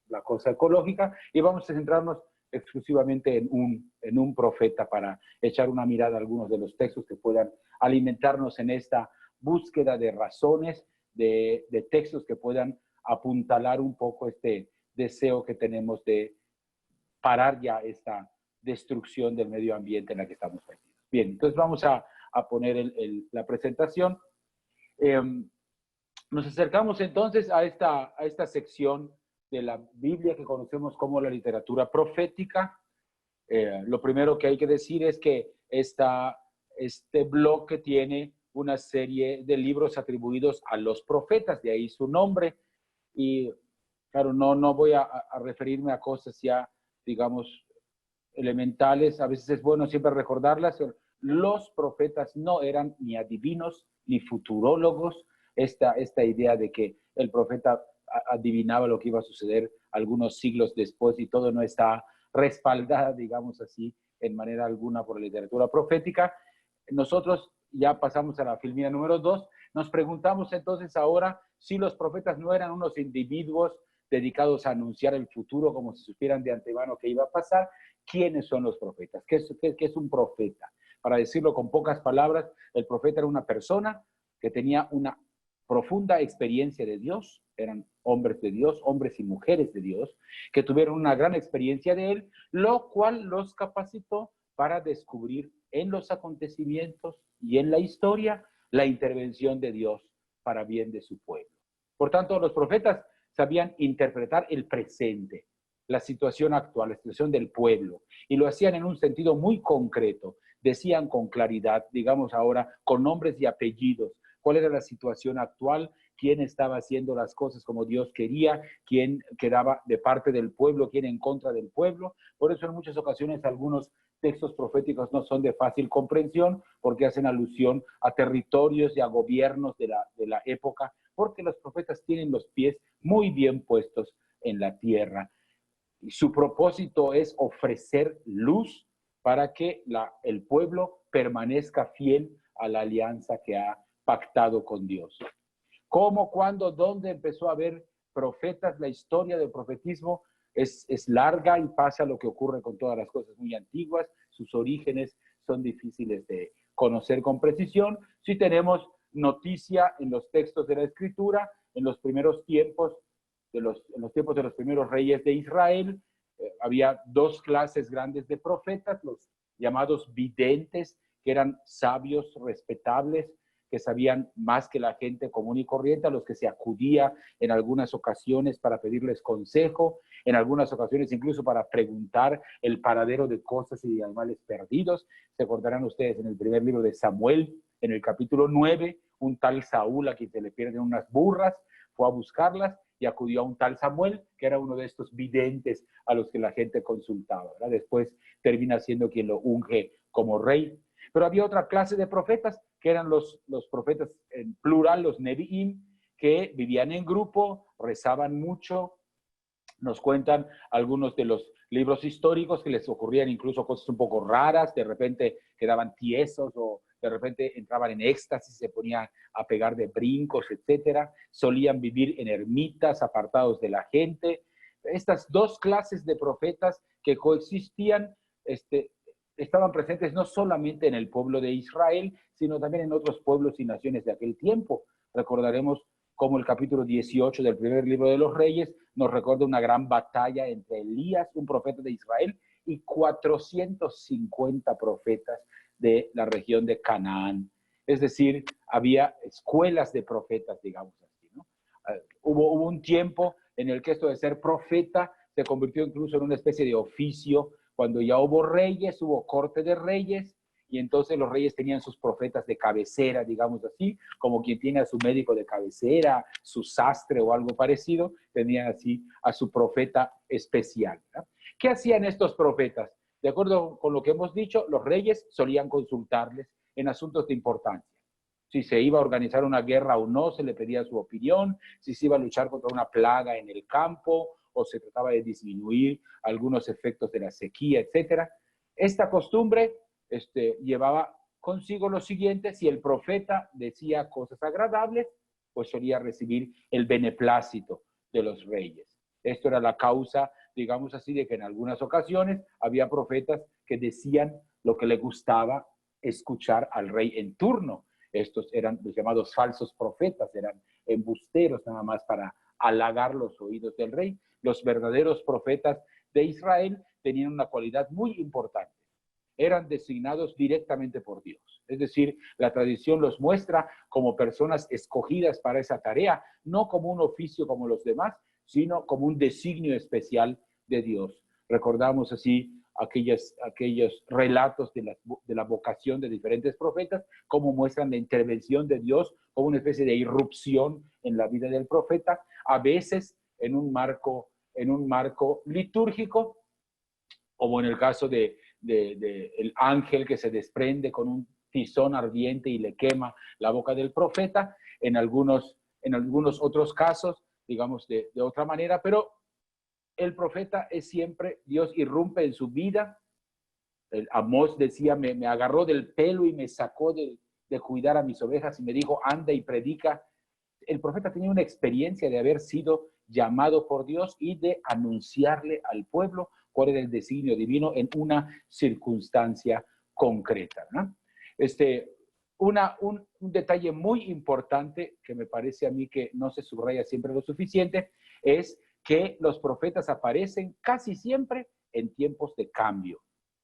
la cosa ecológica, y vamos a centrarnos exclusivamente en un profeta para echar una mirada a algunos de los textos que puedan alimentarnos en esta búsqueda de razones, de textos que puedan apuntalar un poco este deseo que tenemos de parar ya esta destrucción del medio ambiente en la que estamos metidos. Bien, entonces vamos a poner la presentación. Nos acercamos entonces a esta sección de la Biblia que conocemos como la literatura profética. Lo primero que hay que decir es que este bloque tiene una serie de libros atribuidos a los profetas, de ahí su nombre. Y claro, no voy a referirme a cosas ya, digamos, elementales. A veces es bueno siempre recordarlas. Los profetas no eran ni adivinos ni futurólogos, esta idea de que el profeta adivinaba lo que iba a suceder algunos siglos después y todo no está respaldada, digamos así, en manera alguna por la literatura profética. Nosotros ya pasamos a la filmina número 2. Nos preguntamos entonces ahora si los profetas no eran unos individuos dedicados a anunciar el futuro como si supieran de antemano qué iba a pasar. ¿Quiénes son los profetas? ¿Qué es un profeta? Para decirlo con pocas palabras, el profeta era una persona que tenía una profunda experiencia de Dios, eran hombres de Dios, hombres y mujeres de Dios, que tuvieron una gran experiencia de Él, lo cual los capacitó para descubrir en los acontecimientos y en la historia la intervención de Dios para bien de su pueblo. Por tanto, los profetas sabían interpretar el presente, la situación actual, la situación del pueblo, y lo hacían en un sentido muy concreto. Decían con claridad, digamos ahora, con nombres y apellidos, cuál era la situación actual, quién estaba haciendo las cosas como Dios quería, quién quedaba de parte del pueblo, quién en contra del pueblo. Por eso en muchas ocasiones algunos textos proféticos no son de fácil comprensión, porque hacen alusión a territorios y a gobiernos de la época, porque los profetas tienen los pies muy bien puestos en la tierra. Y su propósito es ofrecer luz para que el pueblo permanezca fiel a la alianza que ha pactado con Dios. ¿Cómo, cuándo, dónde empezó a haber profetas? La historia del profetismo es larga y pasa lo que ocurre con todas las cosas muy antiguas. Sus orígenes son difíciles de conocer con precisión. Sí tenemos noticia en los textos de la Escritura, en los primeros tiempos, en los tiempos de los primeros reyes de Israel, había dos clases grandes de profetas, los llamados videntes, que eran sabios respetables, que sabían más que la gente común y corriente, a los que se acudía en algunas ocasiones para pedirles consejo, en algunas ocasiones incluso para preguntar el paradero de cosas y de animales perdidos. Se acordarán ustedes en el primer libro de Samuel, en el capítulo 9, un tal Saúl a quien se le pierden unas burras, fue a buscarlas y acudió a un tal Samuel, que era uno de estos videntes a los que la gente consultaba, ¿verdad? Después termina siendo quien lo unge como rey. Pero había otra clase de profetas, que eran los profetas en plural, los Nevi'im, que vivían en grupo, rezaban mucho. Nos cuentan algunos de los libros históricos que les ocurrían incluso cosas un poco raras, de repente quedaban tiesos o de repente entraban en éxtasis, se ponían a pegar de brincos, etcétera. Solían vivir en ermitas, apartados de la gente. Estas dos clases de profetas que coexistían, estaban presentes no solamente en el pueblo de Israel, sino también en otros pueblos y naciones de aquel tiempo. Recordaremos como el capítulo 18 del primer libro de los Reyes nos recuerda una gran batalla entre Elías, un profeta de Israel, y 450 profetas de la región de Canaán. Es decir, había escuelas de profetas, digamos así, ¿no? Hubo un tiempo en el que esto de ser profeta se convirtió incluso en una especie de oficio. Cuando ya hubo reyes, hubo corte de reyes, y entonces los reyes tenían sus profetas de cabecera, digamos así, como quien tiene a su médico de cabecera, su sastre o algo parecido, tenían así a su profeta especial, ¿verdad? ¿Qué hacían estos profetas? De acuerdo con lo que hemos dicho, los reyes solían consultarles en asuntos de importancia. Si se iba a organizar una guerra o no, se le pedía su opinión, si se iba a luchar contra una plaga en el campo o se trataba de disminuir algunos efectos de la sequía, etcétera. Esta costumbre llevaba consigo lo siguiente: si el profeta decía cosas agradables, pues solía recibir el beneplácito de los reyes. Esto era la causa, digamos así, de que en algunas ocasiones había profetas que decían lo que le gustaba escuchar al rey en turno. Estos eran los llamados falsos profetas, eran embusteros nada más para halagar los oídos del rey. Los verdaderos profetas de Israel tenían una cualidad muy importante: eran designados directamente por Dios. Es decir, la tradición los muestra como personas escogidas para esa tarea, no como un oficio como los demás, sino como un designio especial de Dios. Recordamos así aquellos relatos de la vocación de diferentes profetas, como muestran la intervención de Dios como una especie de irrupción en la vida del profeta, a veces en un marco litúrgico, como en el caso de el ángel que se desprende con un tizón ardiente y le quema la boca del profeta. en algunos otros casos, digamos de otra manera, pero el profeta es siempre, Dios irrumpe en su vida. El Amós decía, me agarró del pelo y me sacó de cuidar a mis ovejas y me dijo, anda y predica. El profeta tenía una experiencia de haber sido llamado por Dios y de anunciarle al pueblo cuál era el designio divino en una circunstancia concreta, ¿no? Un detalle muy importante que me parece a mí que no se subraya siempre lo suficiente es que los profetas aparecen casi siempre en tiempos de cambio.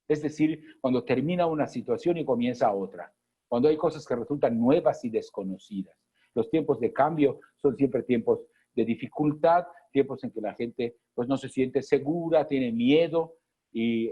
Es decir, cuando termina una situación y comienza otra, cuando hay cosas que resultan nuevas y desconocidas. Los tiempos de cambio son siempre tiempos de dificultad, tiempos en que la gente pues, no se siente segura, tiene miedo, y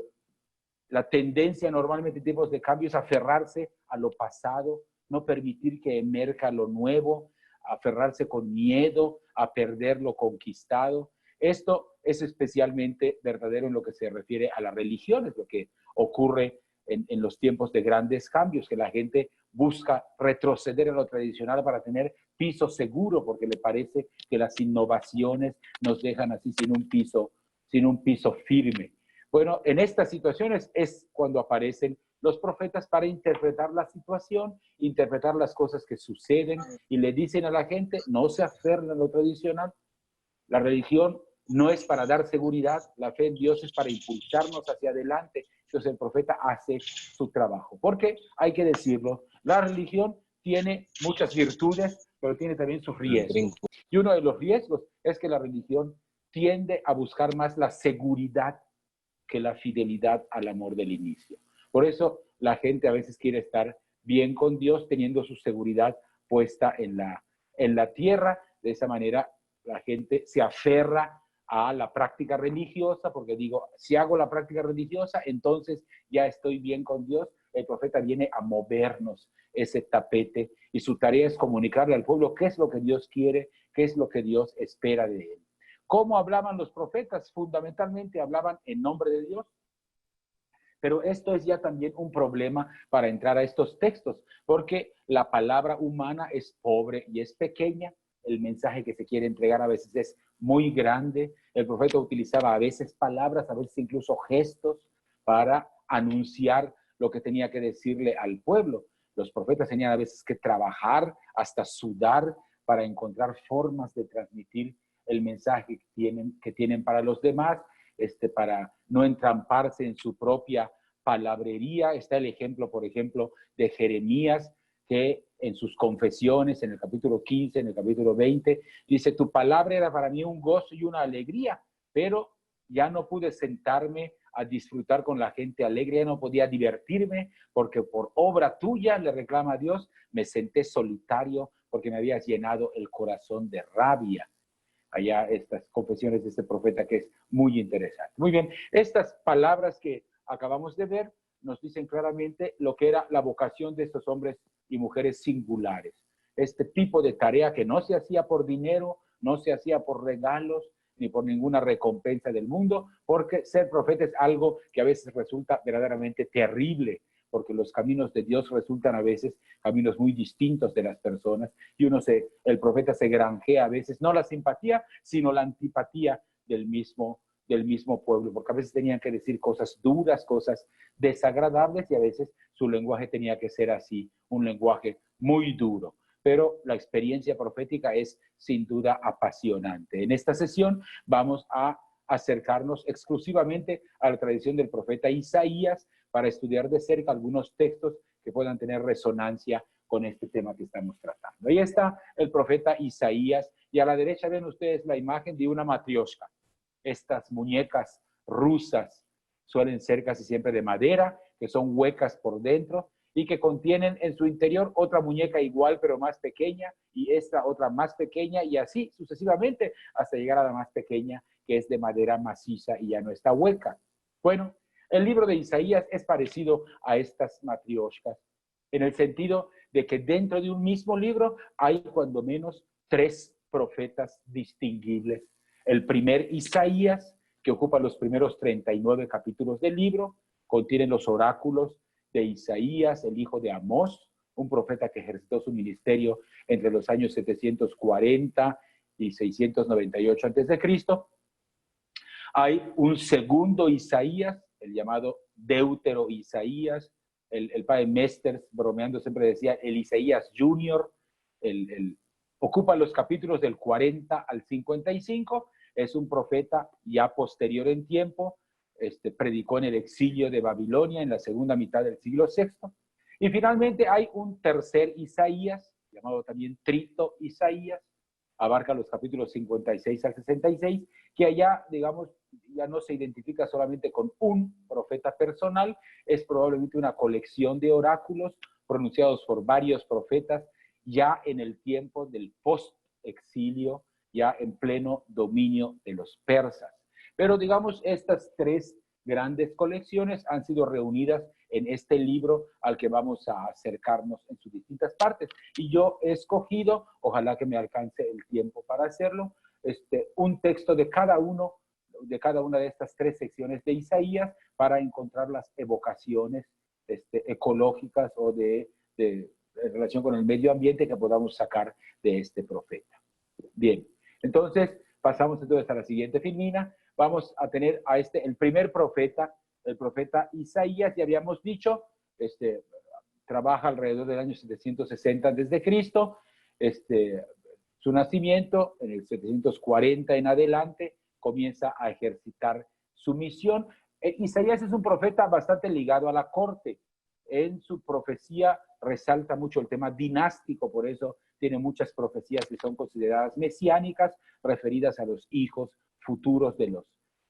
la tendencia normalmente en tiempos de cambio es aferrarse a lo pasado, no permitir que emerja lo nuevo, aferrarse con miedo a perder lo conquistado. Esto es especialmente verdadero en lo que se refiere a las religiones, lo que ocurre en los tiempos de grandes cambios, que la gente busca retroceder a lo tradicional para tener piso seguro, porque le parece que las innovaciones nos dejan así sin un piso firme. Bueno, en estas situaciones es cuando aparecen los profetas para interpretar la situación, interpretar las cosas que suceden, y le dicen a la gente, no se aferren a lo tradicional. La religión no es para dar seguridad, la fe en Dios es para impulsarnos hacia adelante. Entonces el profeta hace su trabajo. Porque, hay que decirlo, la religión tiene muchas virtudes, pero tiene también sus riesgos. Y uno de los riesgos es que la religión tiende a buscar más la seguridad que la fidelidad al amor del inicio. Por eso la gente a veces quiere estar bien con Dios, teniendo su seguridad puesta en la tierra. De esa manera la gente se aferra a la práctica religiosa, porque digo, si hago la práctica religiosa, entonces ya estoy bien con Dios. El profeta viene a movernos ese tapete y su tarea es comunicarle al pueblo qué es lo que Dios quiere, qué es lo que Dios espera de él. ¿Cómo hablaban los profetas? Fundamentalmente hablaban en nombre de Dios. Pero esto es ya también un problema para entrar a estos textos, porque la palabra humana es pobre y es pequeña. El mensaje que se quiere entregar a veces es muy grande. El profeta utilizaba a veces palabras, a veces incluso gestos para anunciar lo que tenía que decirle al pueblo. Los profetas tenían a veces que trabajar, hasta sudar, para encontrar formas de transmitir el mensaje que tienen para los demás, para no entramparse en su propia palabrería. Está el ejemplo, por ejemplo, de Jeremías, que en sus confesiones, en el capítulo 15, en el capítulo 20, dice, tu palabra era para mí un gozo y una alegría, pero ya no pude sentarme a disfrutar con la gente alegre, ya no podía divertirme, porque por obra tuya, le reclama a Dios, me senté solitario porque me habías llenado el corazón de rabia. Allá estas confesiones de este profeta, que es muy interesante. Muy bien, estas palabras que acabamos de ver nos dicen claramente lo que era la vocación de estos hombres y mujeres singulares. Este tipo de tarea que no se hacía por dinero, no se hacía por regalos, ni por ninguna recompensa del mundo, porque ser profeta es algo que a veces resulta verdaderamente terrible, porque los caminos de Dios resultan a veces caminos muy distintos de las personas, y el profeta se granjea a veces, no la simpatía, sino la antipatía del mismo pueblo, porque a veces tenían que decir cosas duras, cosas desagradables, y a veces su lenguaje tenía que ser así, un lenguaje muy duro. Pero la experiencia profética es sin duda apasionante. En esta sesión vamos a acercarnos exclusivamente a la tradición del profeta Isaías para estudiar de cerca algunos textos que puedan tener resonancia con este tema que estamos tratando. Ahí está el profeta Isaías, y a la derecha ven ustedes la imagen de una matrioshka. Estas muñecas rusas suelen ser casi siempre de madera, que son huecas por dentro y que contienen en su interior otra muñeca igual pero más pequeña, y esta otra más pequeña, y así sucesivamente hasta llegar a la más pequeña, que es de madera maciza y ya no está hueca. Bueno, el libro de Isaías es parecido a estas matrioshkas, en el sentido de que dentro de un mismo libro hay cuando menos 3 profetas distinguibles. El primer Isaías, que ocupa los primeros 39 capítulos del libro, contiene los oráculos de Isaías, el hijo de Amós, un profeta que ejerció su ministerio entre los años 740 y 698 a.C. Hay un segundo Isaías, el llamado Deutero Isaías. El padre Mesters, bromeando, siempre decía el Isaías Junior. Ocupa los capítulos del 40 al 55. Es un profeta ya posterior en tiempo. Predicó en el exilio de Babilonia en la segunda mitad del siglo VI. Y finalmente hay un tercer Isaías, llamado también Trito Isaías, abarca los capítulos 56 al 66, que allá, digamos, ya no se identifica solamente con un profeta personal, es probablemente una colección de oráculos pronunciados por varios profetas ya en el tiempo del post-exilio, ya en pleno dominio de los persas. Pero digamos, estas tres grandes colecciones han sido reunidas en este libro al que vamos a acercarnos en sus distintas partes. Y yo he escogido, ojalá que me alcance el tiempo para hacerlo, un texto de cada una de estas tres secciones de Isaías para encontrar las evocaciones ecológicas o de relación con el medio ambiente que podamos sacar de este profeta. Bien, entonces pasamos entonces a la siguiente filmina. Vamos a tener a el primer profeta, el profeta Isaías, ya habíamos dicho, trabaja alrededor del año 760 a.C., su nacimiento en el 740 en adelante, comienza a ejercitar su misión. Isaías es un profeta bastante ligado a la corte. En su profecía resalta mucho el tema dinástico, por eso tiene muchas profecías que son consideradas mesiánicas, referidas a los hijos futuros de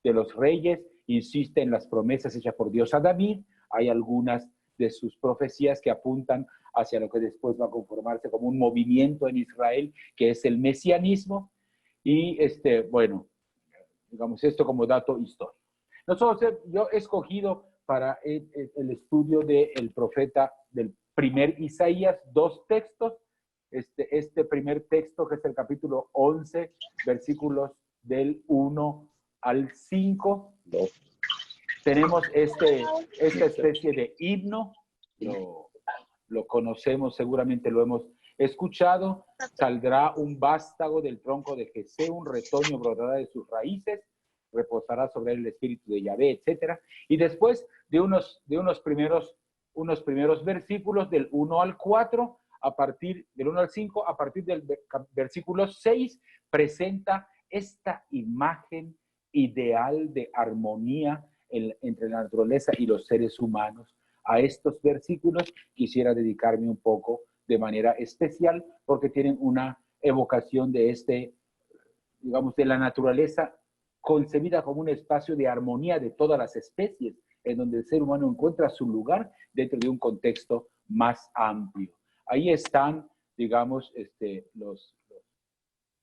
los reyes. Insiste en las promesas hechas por Dios a David. Hay algunas de sus profecías que apuntan hacia lo que después va a conformarse como un movimiento en Israel, que es el mesianismo. Y bueno, digamos esto como dato histórico. Yo he escogido para el estudio del profeta, del primer Isaías, dos textos. Este primer texto, que es el capítulo 11, versículos del 1 al 5. Tenemos esta especie de himno, lo conocemos, seguramente lo hemos escuchado. Saldrá un vástago del tronco de Jesé, un retoño brotará de sus raíces, reposará sobre él el espíritu de Yahvé, etc. Y después de unos primeros versículos del 1 al 4, del 1 al 5, a partir del versículo 6, presenta esta imagen ideal de armonía entre la naturaleza y los seres humanos. A estos versículos quisiera dedicarme un poco de manera especial porque tienen una evocación de digamos, de la naturaleza concebida como un espacio de armonía de todas las especies, en donde el ser humano encuentra su lugar dentro de un contexto más amplio. Ahí están, digamos,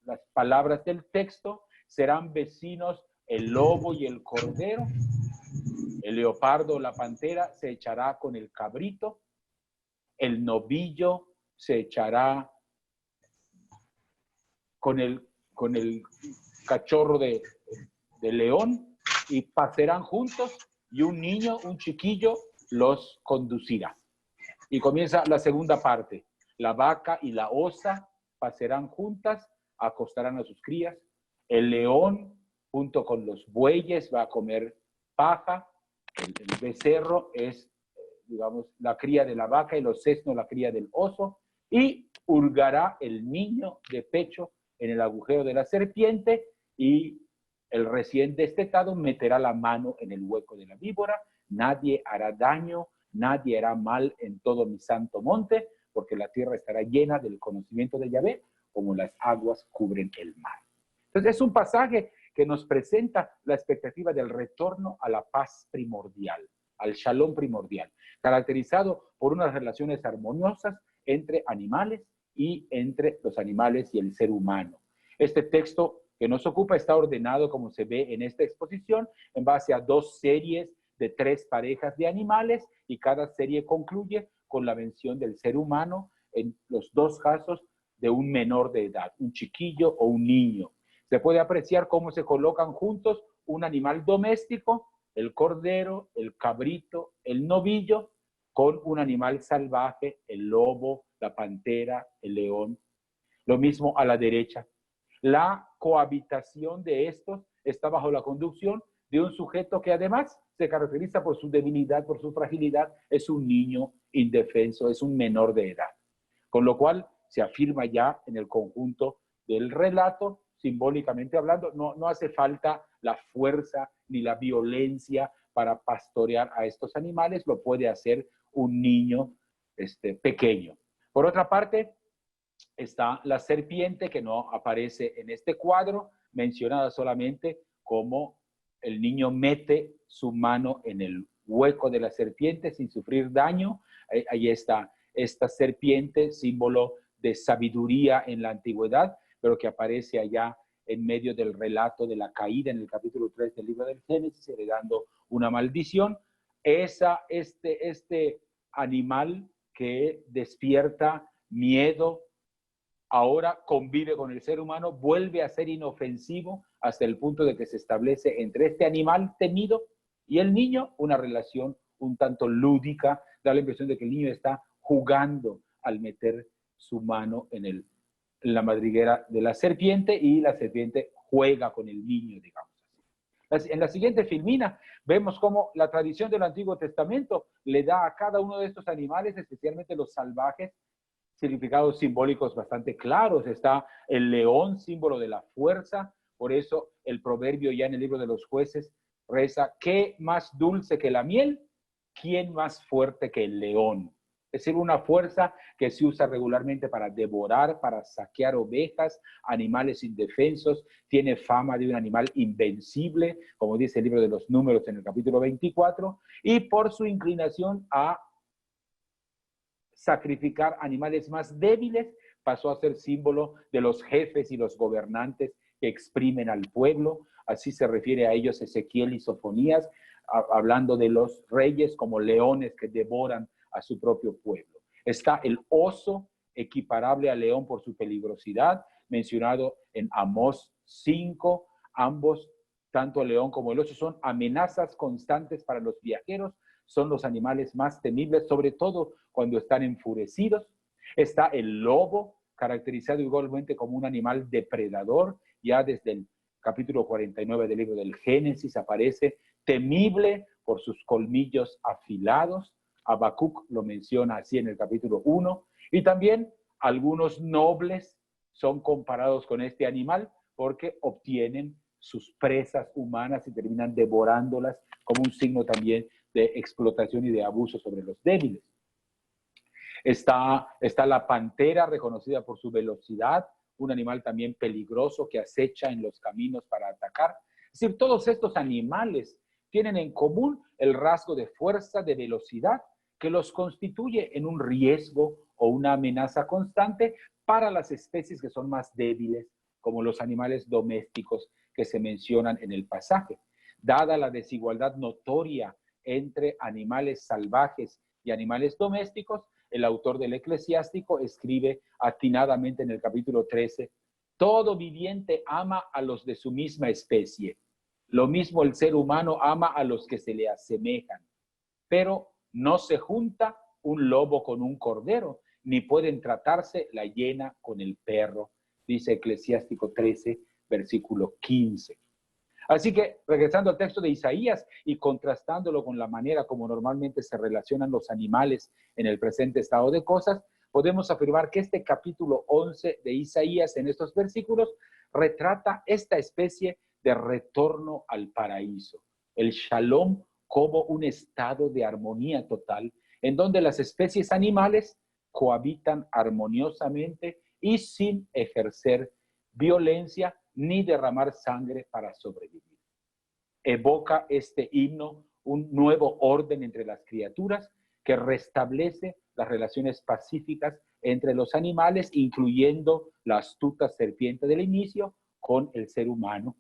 las palabras del texto. Serán vecinos el lobo y el cordero, el leopardo o la pantera se echará con el cabrito, el novillo se echará con el cachorro de león, y pasarán juntos, y un niño, un chiquillo, los conducirá. Y comienza la segunda parte. La vaca y la osa pasarán juntas, acostarán a sus crías. El león, junto con los bueyes, va a comer paja. El becerro es, digamos, la cría de la vaca, y los sesnos la cría del oso. Y hurgará el niño de pecho en el agujero de la serpiente, y el recién destetado meterá la mano en el hueco de la víbora. Nadie hará daño, nadie hará mal en todo mi santo monte, porque la tierra estará llena del conocimiento de Yahvé, como las aguas cubren el mar. Entonces es un pasaje que nos presenta la expectativa del retorno a la paz primordial, al shalom primordial, caracterizado por unas relaciones armoniosas entre animales y entre los animales y el ser humano. Este texto que nos ocupa está ordenado, como se ve en esta exposición, en base a dos series de 3 parejas de animales, y cada serie concluye con la mención del ser humano, en los dos casos de un menor de edad, un chiquillo o un niño. Se puede apreciar cómo se colocan juntos un animal doméstico, el cordero, el cabrito, el novillo, con un animal salvaje, el lobo, la pantera, el león. Lo mismo a la derecha. La cohabitación de estos está bajo la conducción de un sujeto que además se caracteriza por su debilidad, por su fragilidad, es un niño indefenso, es un menor de edad. Con lo cual se afirma ya en el conjunto del relato, simbólicamente hablando, no hace falta la fuerza ni la violencia para pastorear a estos animales, lo puede hacer un niño pequeño. Por otra parte, está la serpiente, que no aparece en este cuadro, mencionada solamente como el niño mete su mano en el hueco de la serpiente sin sufrir daño. Ahí está esta serpiente, símbolo de sabiduría en la antigüedad, pero que aparece allá en medio del relato de la caída en el capítulo 3 del libro del Génesis, heredando una maldición. Este animal que despierta miedo, ahora convive con el ser humano, vuelve a ser inofensivo hasta el punto de que se establece entre este animal temido y el niño una relación un tanto lúdica. Da la impresión de que el niño está jugando al meter su mano en la madriguera de la serpiente y la serpiente juega con el niño, digamos así. En la siguiente filmina vemos cómo la tradición del Antiguo Testamento le da a cada uno de estos animales, especialmente los salvajes, significados simbólicos bastante claros. Está el león, símbolo de la fuerza. Por eso el proverbio ya en el libro de los Jueces reza: ¿qué más dulce que la miel? ¿Quién más fuerte que el león? Es decir, una fuerza que se usa regularmente para devorar, para saquear ovejas, animales indefensos. Tiene fama de un animal invencible, como dice el libro de los Números en el capítulo 24, y por su inclinación a sacrificar animales más débiles, pasó a ser símbolo de los jefes y los gobernantes que exprimen al pueblo. Así se refiere a ellos Ezequiel y Sofonías, hablando de los reyes como leones que devoran a su propio pueblo. Está el oso, equiparable al león por su peligrosidad, mencionado en Amós 5. Ambos, tanto el león como el oso, son amenazas constantes para los viajeros. Son los animales más temibles, sobre todo cuando están enfurecidos. Está el lobo, caracterizado igualmente como un animal depredador. Ya desde el capítulo 49 del libro del Génesis aparece, temible por sus colmillos afilados. Habacuc lo menciona así en el capítulo 1. Y también algunos nobles son comparados con este animal porque obtienen sus presas humanas y terminan devorándolas, como un signo también de explotación y de abuso sobre los débiles. Está la pantera, reconocida por su velocidad, un animal también peligroso que acecha en los caminos para atacar. Es decir, todos estos animales tienen en común el rasgo de fuerza, de velocidad, que los constituye en un riesgo o una amenaza constante para las especies que son más débiles, como los animales domésticos que se mencionan en el pasaje. Dada la desigualdad notoria entre animales salvajes y animales domésticos, el autor del Eclesiástico escribe atinadamente en el capítulo 13: todo viviente ama a los de su misma especie. Lo mismo el ser humano ama a los que se le asemejan. Pero no se junta un lobo con un cordero, ni pueden tratarse la hiena con el perro, dice Eclesiástico 13, versículo 15. Así que, regresando al texto de Isaías y contrastándolo con la manera como normalmente se relacionan los animales en el presente estado de cosas, podemos afirmar que este capítulo 11 de Isaías, en estos versículos, retrata esta especie de retorno al paraíso, el shalom como un estado de armonía total, en donde las especies animales cohabitan armoniosamente y sin ejercer violencia ni derramar sangre para sobrevivir. Evoca este himno un nuevo orden entre las criaturas que restablece las relaciones pacíficas entre los animales, incluyendo la astuta serpiente del inicio con el ser humano.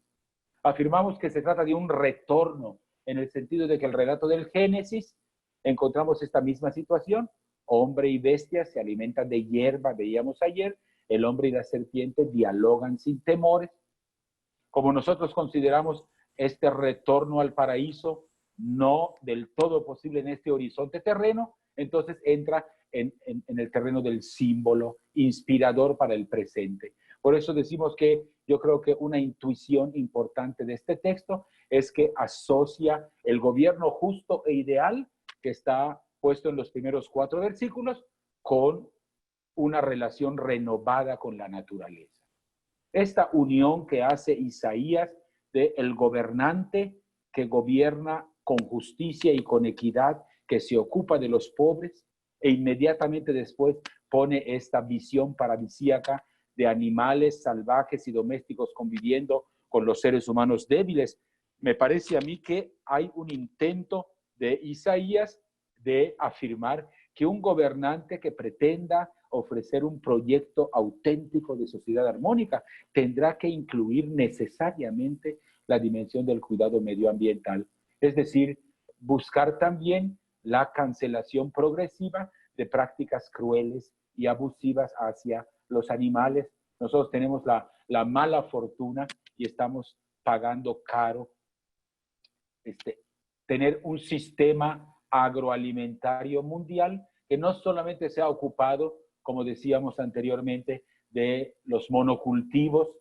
Afirmamos que se trata de un retorno, en el sentido de que el relato del Génesis encontramos esta misma situación. Hombre y bestia se alimentan de hierba, veíamos ayer. El hombre y la serpiente dialogan sin temores. Como nosotros consideramos este retorno al paraíso no del todo posible en este horizonte terreno, entonces entra en el terreno del símbolo inspirador para el presente. Por eso decimos que yo creo que una intuición importante de este texto es que asocia el gobierno justo e ideal que está puesto en los primeros 4 versículos con una relación renovada con la naturaleza. Esta unión que hace Isaías de el gobernante que gobierna con justicia y con equidad, que se ocupa de los pobres, e inmediatamente después pone esta visión paradisíaca de animales salvajes y domésticos conviviendo con los seres humanos débiles. Me parece a mí que hay un intento de Isaías de afirmar que un gobernante que pretenda ofrecer un proyecto auténtico de sociedad armónica tendrá que incluir necesariamente la dimensión del cuidado medioambiental, es decir, buscar también la cancelación progresiva de prácticas crueles y abusivas hacia los animales. Nosotros tenemos la mala fortuna y estamos pagando caro tener un sistema agroalimentario mundial que no solamente se ha ocupado, como decíamos anteriormente, de los monocultivos,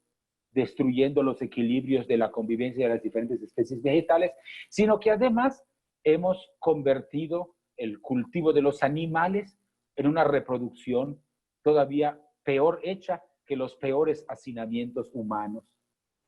destruyendo los equilibrios de la convivencia de las diferentes especies vegetales, sino que además hemos convertido el cultivo de los animales en una reproducción todavía peor hecha que los peores hacinamientos humanos.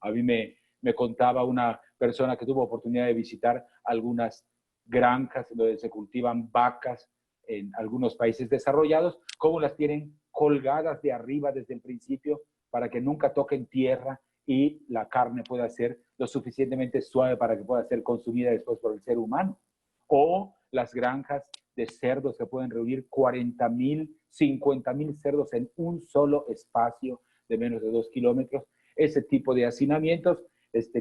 A mí me contaba una persona que tuvo oportunidad de visitar algunas granjas donde se cultivan vacas en algunos países desarrollados, cómo las tienen colgadas de arriba desde el principio para que nunca toquen tierra y la carne pueda ser lo suficientemente suave para que pueda ser consumida después por el ser humano. O las granjas de cerdos que pueden reunir 40,000, 50,000 cerdos en un solo espacio de menos de 2 kilómetros. Ese tipo de hacinamientos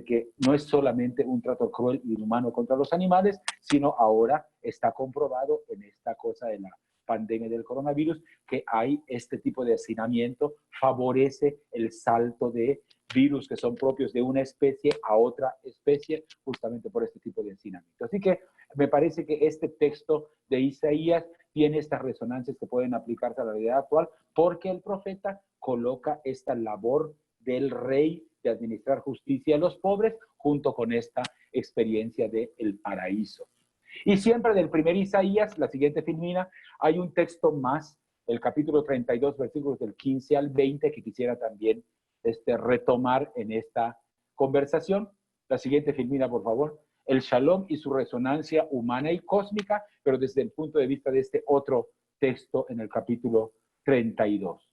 que no es solamente un trato cruel y inhumano contra los animales, sino ahora está comprobado en esta cosa de la pandemia del coronavirus, que hay este tipo de hacinamiento, favorece el salto de virus que son propios de una especie a otra especie, justamente por este tipo de hacinamiento. Así que me parece que este texto de Isaías tiene estas resonancias que pueden aplicarse a la realidad actual, porque el profeta coloca esta labor del rey de administrar justicia a los pobres, junto con esta experiencia del paraíso. Y siempre del primer Isaías, la siguiente filmina, hay un texto más, el capítulo 32, versículos del 15 al 20, que quisiera también retomar en esta conversación. La siguiente filmina, por favor. El Shalom y su resonancia humana y cósmica, pero desde el punto de vista de este otro texto en el capítulo 32.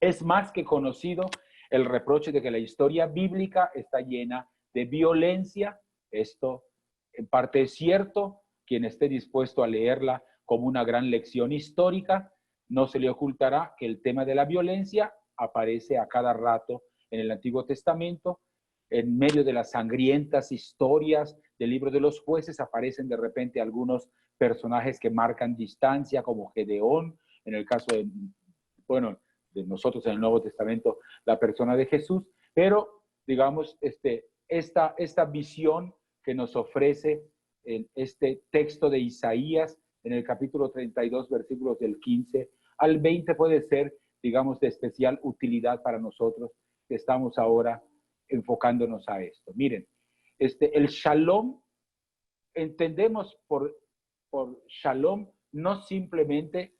Es más que conocido el reproche de que la historia bíblica está llena de violencia. Esto en parte es cierto. Quien esté dispuesto a leerla como una gran lección histórica, no se le ocultará que el tema de la violencia aparece a cada rato en el Antiguo Testamento. En medio de las sangrientas historias del libro de los jueces aparecen de repente algunos personajes que marcan distancia, como Gedeón, en el caso de, bueno, de nosotros en el Nuevo Testamento, la persona de Jesús, pero digamos, esta visión que nos ofrece en este texto de Isaías, en el capítulo 32, versículos del 15 al 20, puede ser, digamos, de especial utilidad para nosotros que estamos ahora enfocándonos a esto. Miren, el shalom, entendemos por shalom no simplemente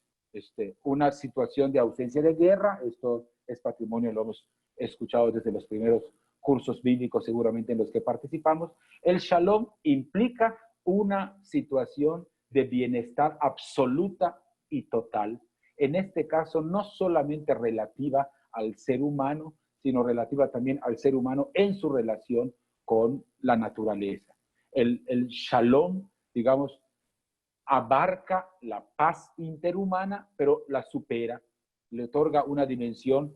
una situación de ausencia de guerra. Esto es patrimonio, lo hemos escuchado desde los primeros cursos bíblicos seguramente en los que participamos. El shalom implica una situación de bienestar absoluta y total. En este caso, no solamente relativa al ser humano, sino relativa también al ser humano en su relación con la naturaleza. El shalom, digamos, abarca la paz interhumana, pero la supera, le otorga una dimensión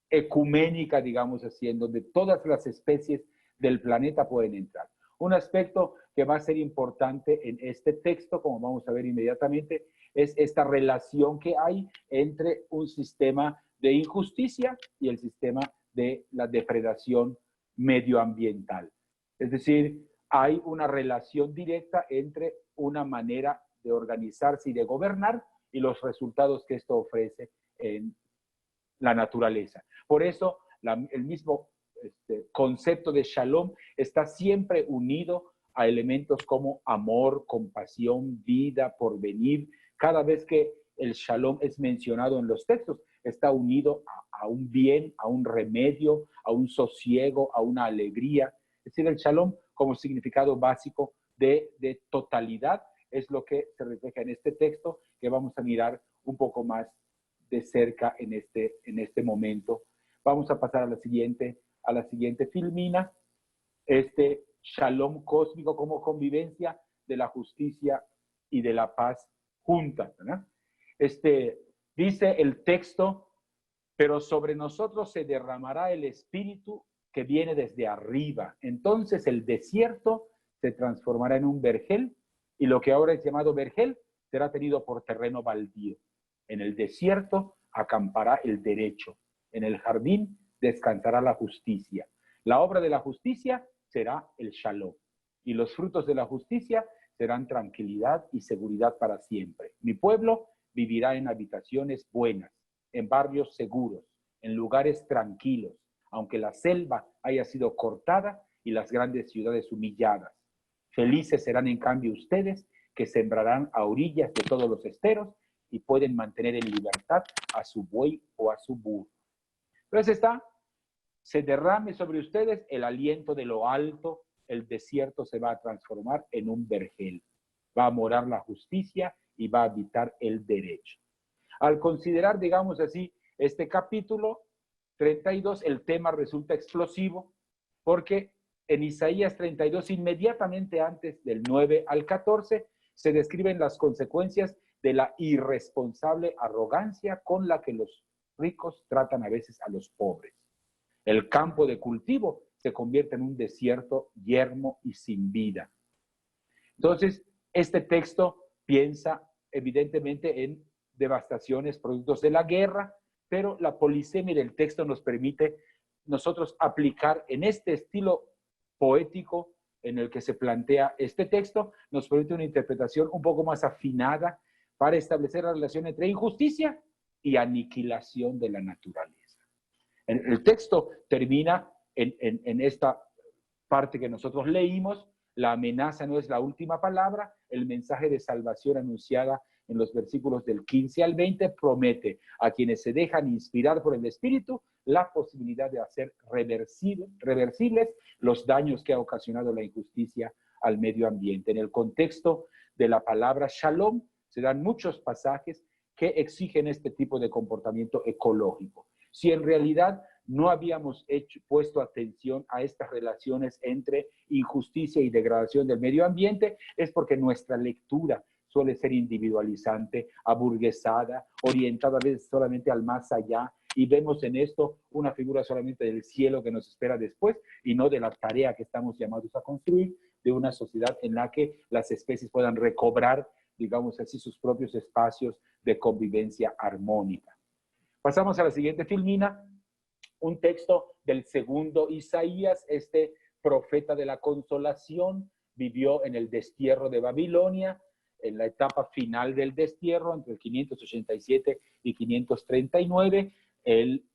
ecuménica, digamos así, en donde todas las especies del planeta pueden entrar. Un aspecto que va a ser importante en este texto, como vamos a ver inmediatamente, es esta relación que hay entre un sistema de injusticia y el sistema de la depredación medioambiental. Es decir, hay una relación directa entre una manera de organizarse y de gobernar y los resultados que esto ofrece en la naturaleza. Por eso, el mismo concepto de shalom está siempre unido a elementos como amor, compasión, vida, porvenir. Cada vez que el shalom es mencionado en los textos, está unido a un bien, a un remedio, a un sosiego, a una alegría. Es decir, el shalom como significado básico de totalidad es lo que se refleja en este texto que vamos a mirar un poco más de cerca en este momento. Vamos a pasar a la siguiente filmina. Shalom cósmico como convivencia de la justicia y de la paz juntas, ¿verdad? Dice el texto, pero sobre nosotros se derramará el espíritu que viene desde arriba. Entonces el desierto se transformará en un vergel y lo que ahora es llamado vergel será tenido por terreno baldío. En el desierto acampará el derecho. En el jardín descansará la justicia. La obra de la justicia será el shalom. Y los frutos de la justicia serán tranquilidad y seguridad para siempre. Mi pueblo vivirá en habitaciones buenas, en barrios seguros, en lugares tranquilos, aunque la selva haya sido cortada y las grandes ciudades humilladas. Felices serán en cambio ustedes que sembrarán a orillas de todos los esteros y pueden mantener en libertad a su buey o a su burro. Entonces se derrame sobre ustedes el aliento de lo alto, el desierto se va a transformar en un vergel. Va a morar la justicia y va a habitar el derecho. Al considerar, digamos así, este capítulo 32, el tema resulta explosivo porque en Isaías 32, inmediatamente antes del 9 al 14, se describen las consecuencias de la irresponsable arrogancia con la que los ricos tratan a veces a los pobres. El campo de cultivo se convierte en un desierto yermo y sin vida. Entonces, este texto piensa evidentemente en devastaciones, productos de la guerra, pero la polisemia del texto nos permite nosotros aplicar en este estilo poético en el que se plantea este texto, nos permite una interpretación un poco más afinada para establecer la relación entre injusticia y aniquilación de la naturaleza. El texto termina en esta parte que nosotros leímos. La amenaza no es la última palabra. El mensaje de salvación anunciada en los versículos del 15 al 20 promete a quienes se dejan inspirar por el Espíritu la posibilidad de hacer reversibles los daños que ha ocasionado la injusticia al medio ambiente. En el contexto de la palabra shalom se dan muchos pasajes que exigen este tipo de comportamiento ecológico. Si en realidad no habíamos puesto atención a estas relaciones entre injusticia y degradación del medio ambiente, es porque nuestra lectura suele ser individualizante, aburguesada, orientada a veces solamente al más allá, y vemos en esto una figura solamente del cielo que nos espera después y no de la tarea que estamos llamados a construir de una sociedad en la que las especies puedan recobrar, digamos así, sus propios espacios de convivencia armónica. Pasamos a la siguiente filmina, un texto del segundo Isaías. Este profeta de la consolación vivió en el destierro de Babilonia, en la etapa final del destierro, entre el 587 y 539. Él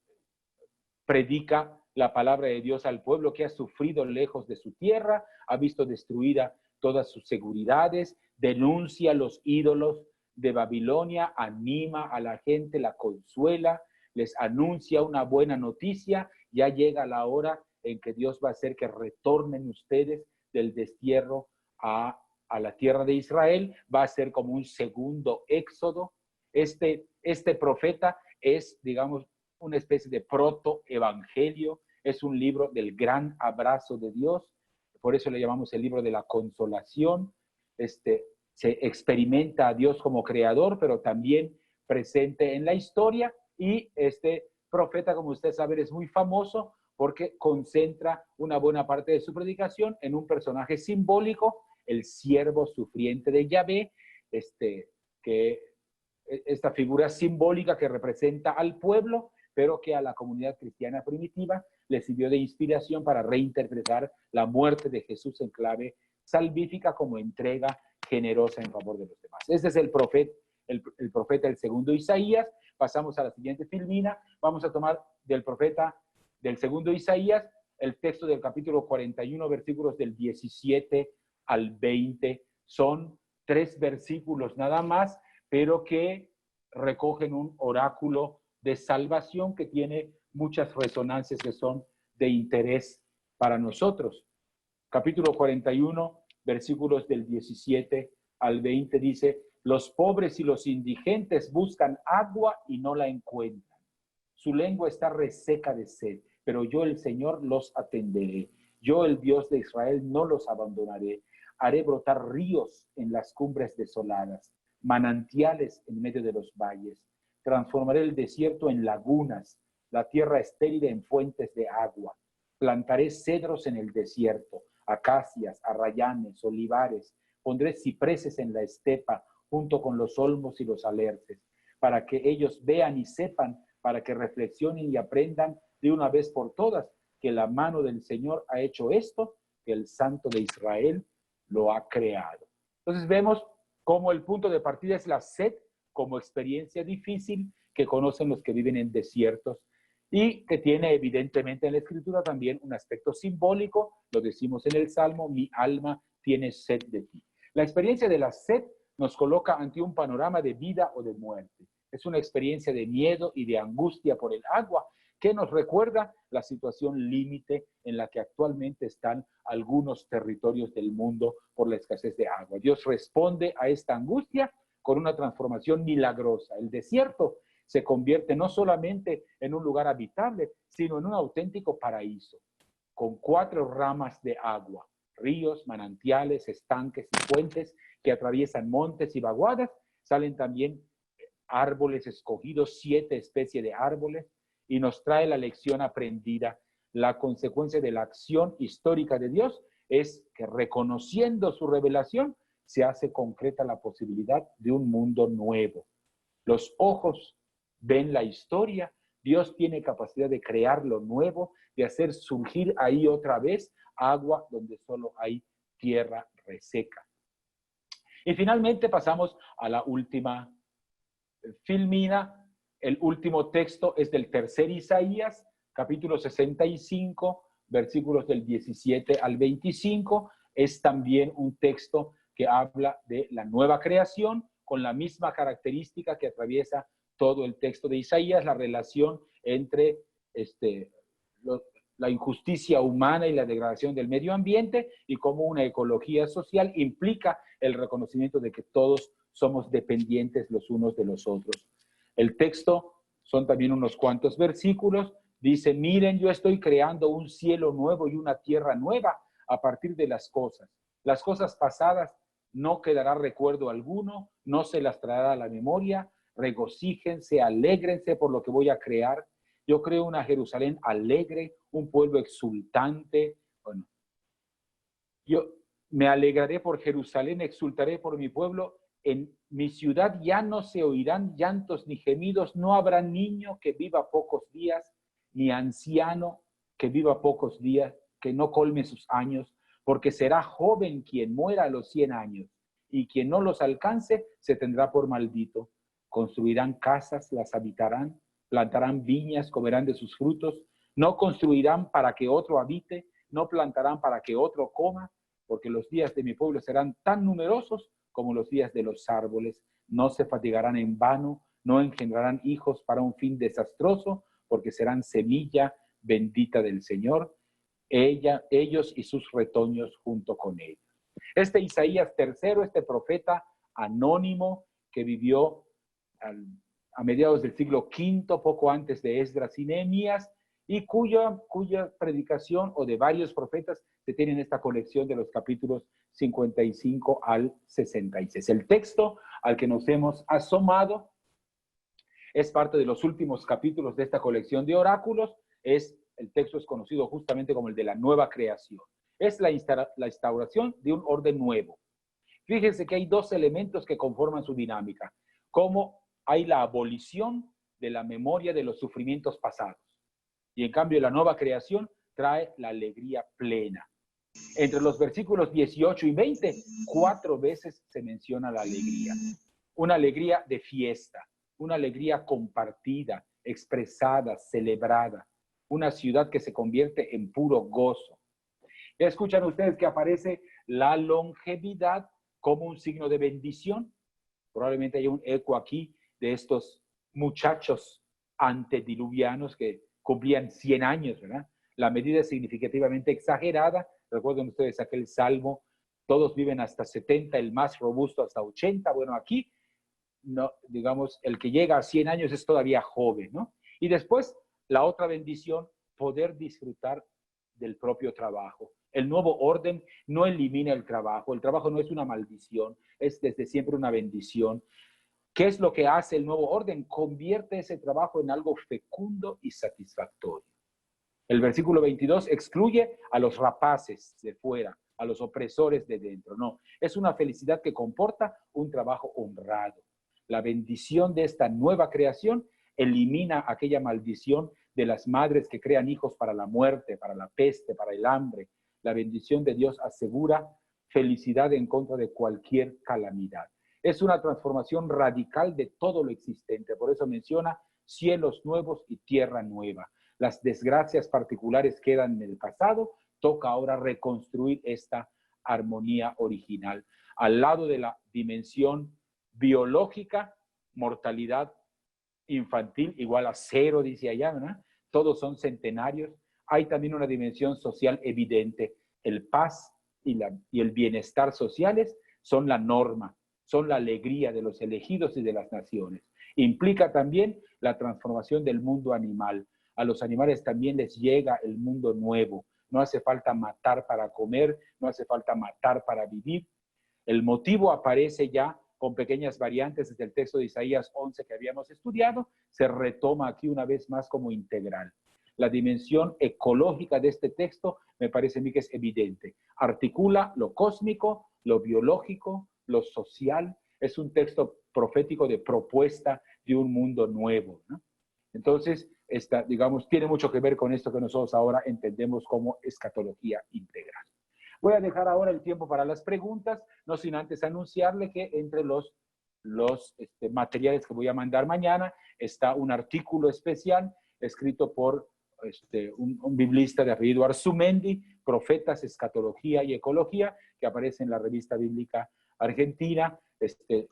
predica la palabra de Dios al pueblo que ha sufrido lejos de su tierra, ha visto destruida todas sus seguridades, denuncia los ídolos de Babilonia, anima a la gente, la consuela, les anuncia una buena noticia. Ya llega la hora en que Dios va a hacer que retornen ustedes del destierro a la tierra de Israel. Va a ser como un segundo éxodo. Este profeta es, digamos, una especie de protoevangelio. Es un libro del gran abrazo de Dios. Por eso le llamamos el libro de la consolación. Se experimenta a Dios como creador, pero también presente en la historia. Y este profeta, como ustedes saben, es muy famoso porque concentra una buena parte de su predicación en un personaje simbólico, el siervo sufriente de Yahvé, esta figura simbólica que representa al pueblo, pero que a la comunidad cristiana primitiva le sirvió de inspiración para reinterpretar la muerte de Jesús en clave salvífica como entrega generosa en favor de los demás. Este es el profeta del segundo Isaías. Pasamos a la siguiente filmina. Vamos a tomar del profeta del segundo Isaías el texto del capítulo 41, versículos del 17 al 20. Son 3 versículos nada más, pero que recogen un oráculo de salvación que tiene muchas resonancias que son de interés para nosotros. Capítulo 41, versículos del 17 al 20 dice: los pobres y los indigentes buscan agua y no la encuentran. Su lengua está reseca de sed, pero yo, el Señor, los atenderé. Yo, el Dios de Israel, no los abandonaré. Haré brotar ríos en las cumbres desoladas, manantiales en medio de los valles. Transformaré el desierto en lagunas, la tierra estéril en fuentes de agua. Plantaré cedros en el desierto, acacias, arrayanes, olivares. Pondré cipreses en la estepa, junto con los olmos y los alerces, para que ellos vean y sepan, para que reflexionen y aprendan de una vez por todas que la mano del Señor ha hecho esto, que el Santo de Israel lo ha creado. Entonces vemos cómo el punto de partida es la sed como experiencia difícil que conocen los que viven en desiertos y que tiene evidentemente en la Escritura también un aspecto simbólico. Lo decimos en el Salmo: mi alma tiene sed de ti. La experiencia de la sed nos coloca ante un panorama de vida o de muerte. Es una experiencia de miedo y de angustia por el agua que nos recuerda la situación límite en la que actualmente están algunos territorios del mundo por la escasez de agua. Dios responde a esta angustia con una transformación milagrosa. El desierto se convierte no solamente en un lugar habitable, sino en un auténtico paraíso, con 4 ramas de agua: ríos, manantiales, estanques y fuentes que atraviesan montes y vaguadas. Salen también árboles escogidos, 7 especies de árboles, y nos trae la lección aprendida. La consecuencia de la acción histórica de Dios es que, reconociendo su revelación, se hace concreta la posibilidad de un mundo nuevo. Los ojos ven la historia. Dios tiene capacidad de crear lo nuevo, de hacer surgir ahí otra vez agua donde solo hay tierra reseca. Y finalmente pasamos a la última filmina. El último texto es del tercer Isaías, capítulo 65, versículos del 17 al 25. Es también un texto que habla de la nueva creación, con la misma característica que atraviesa todo el texto de Isaías, la relación entre la injusticia humana y la degradación del medio ambiente, y cómo una ecología social implica el reconocimiento de que todos somos dependientes los unos de los otros. El texto son también unos cuantos versículos. Dice: miren, yo estoy creando un cielo nuevo y una tierra nueva a partir de las cosas. Las cosas pasadas no quedará recuerdo alguno, no se las traerá a la memoria. Regocíjense, alégrense por lo que voy a crear. Yo creo una Jerusalén alegre, un pueblo exultante. Bueno, yo me alegraré por Jerusalén, exultaré por mi pueblo. En mi ciudad ya no se oirán llantos ni gemidos, no habrá niño que viva pocos días, ni anciano que viva pocos días, que no colme sus años, porque será joven quien muera a los 100 años, y quien no los alcance se tendrá por maldito. Construirán casas, las habitarán, plantarán viñas, comerán de sus frutos, no construirán para que otro habite, no plantarán para que otro coma, porque los días de mi pueblo serán tan numerosos como los días de los árboles. No se fatigarán en vano, no engendrarán hijos para un fin desastroso, porque serán semilla bendita del Señor, ellos y sus retoños junto con ellos. Este Isaías III, este profeta anónimo que vivió a mediados del siglo V, poco antes de Esdras y Nehemías, y cuya predicación, o de varios profetas, se tiene en esta colección de los capítulos 55 al 66. El texto al que nos hemos asomado es parte de los últimos capítulos de esta colección de oráculos. El texto es conocido justamente como el de la nueva creación. Es la instauración de un orden nuevo. Fíjense que hay 2 elementos que conforman su dinámica. Como hay la abolición de la memoria de los sufrimientos pasados. Y en cambio la nueva creación trae la alegría plena. Entre los versículos 18 y 20, 4 veces se menciona la alegría. Una alegría de fiesta, una alegría compartida, expresada, celebrada. Una ciudad que se convierte en puro gozo. Ya escuchan ustedes que aparece la longevidad como un signo de bendición. Probablemente hay un eco aquí de estos muchachos antediluvianos que cumplían 100 años, ¿verdad? La medida es significativamente exagerada. Recuerden ustedes aquel salmo, todos viven hasta 70, el más robusto hasta 80. Bueno, aquí, no, digamos, el que llega a 100 años es todavía joven, ¿no? Y después, la otra bendición, poder disfrutar del propio trabajo. El nuevo orden no elimina el trabajo no es una maldición, es desde siempre una bendición. ¿Qué es lo que hace el nuevo orden? Convierte ese trabajo en algo fecundo y satisfactorio. El versículo 22 excluye a los rapaces de fuera, a los opresores de dentro. No, es una felicidad que comporta un trabajo honrado. La bendición de esta nueva creación elimina aquella maldición de las madres que crean hijos para la muerte, para la peste, para el hambre. La bendición de Dios asegura felicidad en contra de cualquier calamidad. Es una transformación radical de todo lo existente. Por eso menciona cielos nuevos y tierra nueva. Las desgracias particulares quedan en el pasado, toca ahora reconstruir esta armonía original. Al lado de la dimensión biológica, mortalidad infantil igual a 0, dice allá, ¿verdad? Todos son centenarios. Hay también una dimensión social evidente. El paz y el bienestar sociales son la norma, son la alegría de los elegidos y de las naciones. Implica también la transformación del mundo animal. A los animales también les llega el mundo nuevo. No hace falta matar para comer, no hace falta matar para vivir. El motivo aparece ya con pequeñas variantes desde el texto de Isaías 11 que habíamos estudiado, se retoma aquí una vez más como integral. La dimensión ecológica de este texto me parece a mí que es evidente. Articula lo cósmico, lo biológico, lo social. Es un texto profético de propuesta de un mundo nuevo, ¿no? Entonces, digamos, tiene mucho que ver con esto que nosotros ahora entendemos como escatología integral. Voy a dejar ahora el tiempo para las preguntas, no sin antes anunciarle que entre los materiales que voy a mandar mañana está un artículo especial escrito por un biblista de apellido Arzumendi, Profetas, Escatología y Ecología, que aparece en la revista bíblica argentina.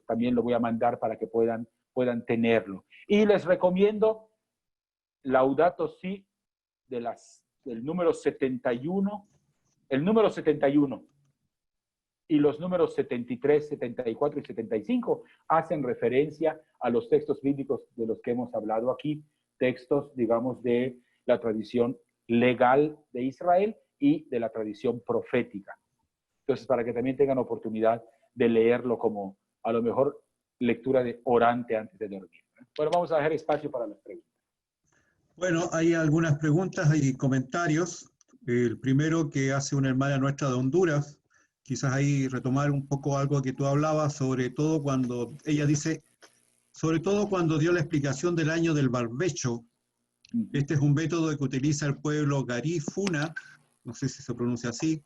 También lo voy a mandar para que puedan tenerlo. Y les recomiendo Laudato Si del número 71, el número 71 y los números 73, 74 y 75 hacen referencia a los textos bíblicos de los que hemos hablado aquí, textos, digamos, de la tradición legal de Israel y de la tradición profética. Entonces, para que también tengan oportunidad de leerlo como, a lo mejor, lectura de orante antes de dormir. Bueno, vamos a dejar espacio para las preguntas. Bueno, hay algunas preguntas y comentarios. El primero que hace una hermana nuestra de Honduras, quizás ahí retomar un poco algo que tú hablabas, sobre todo cuando ella dice, sobre todo cuando dio la explicación del año del barbecho. Este es un método que utiliza el pueblo garífuna, no sé si se pronuncia así,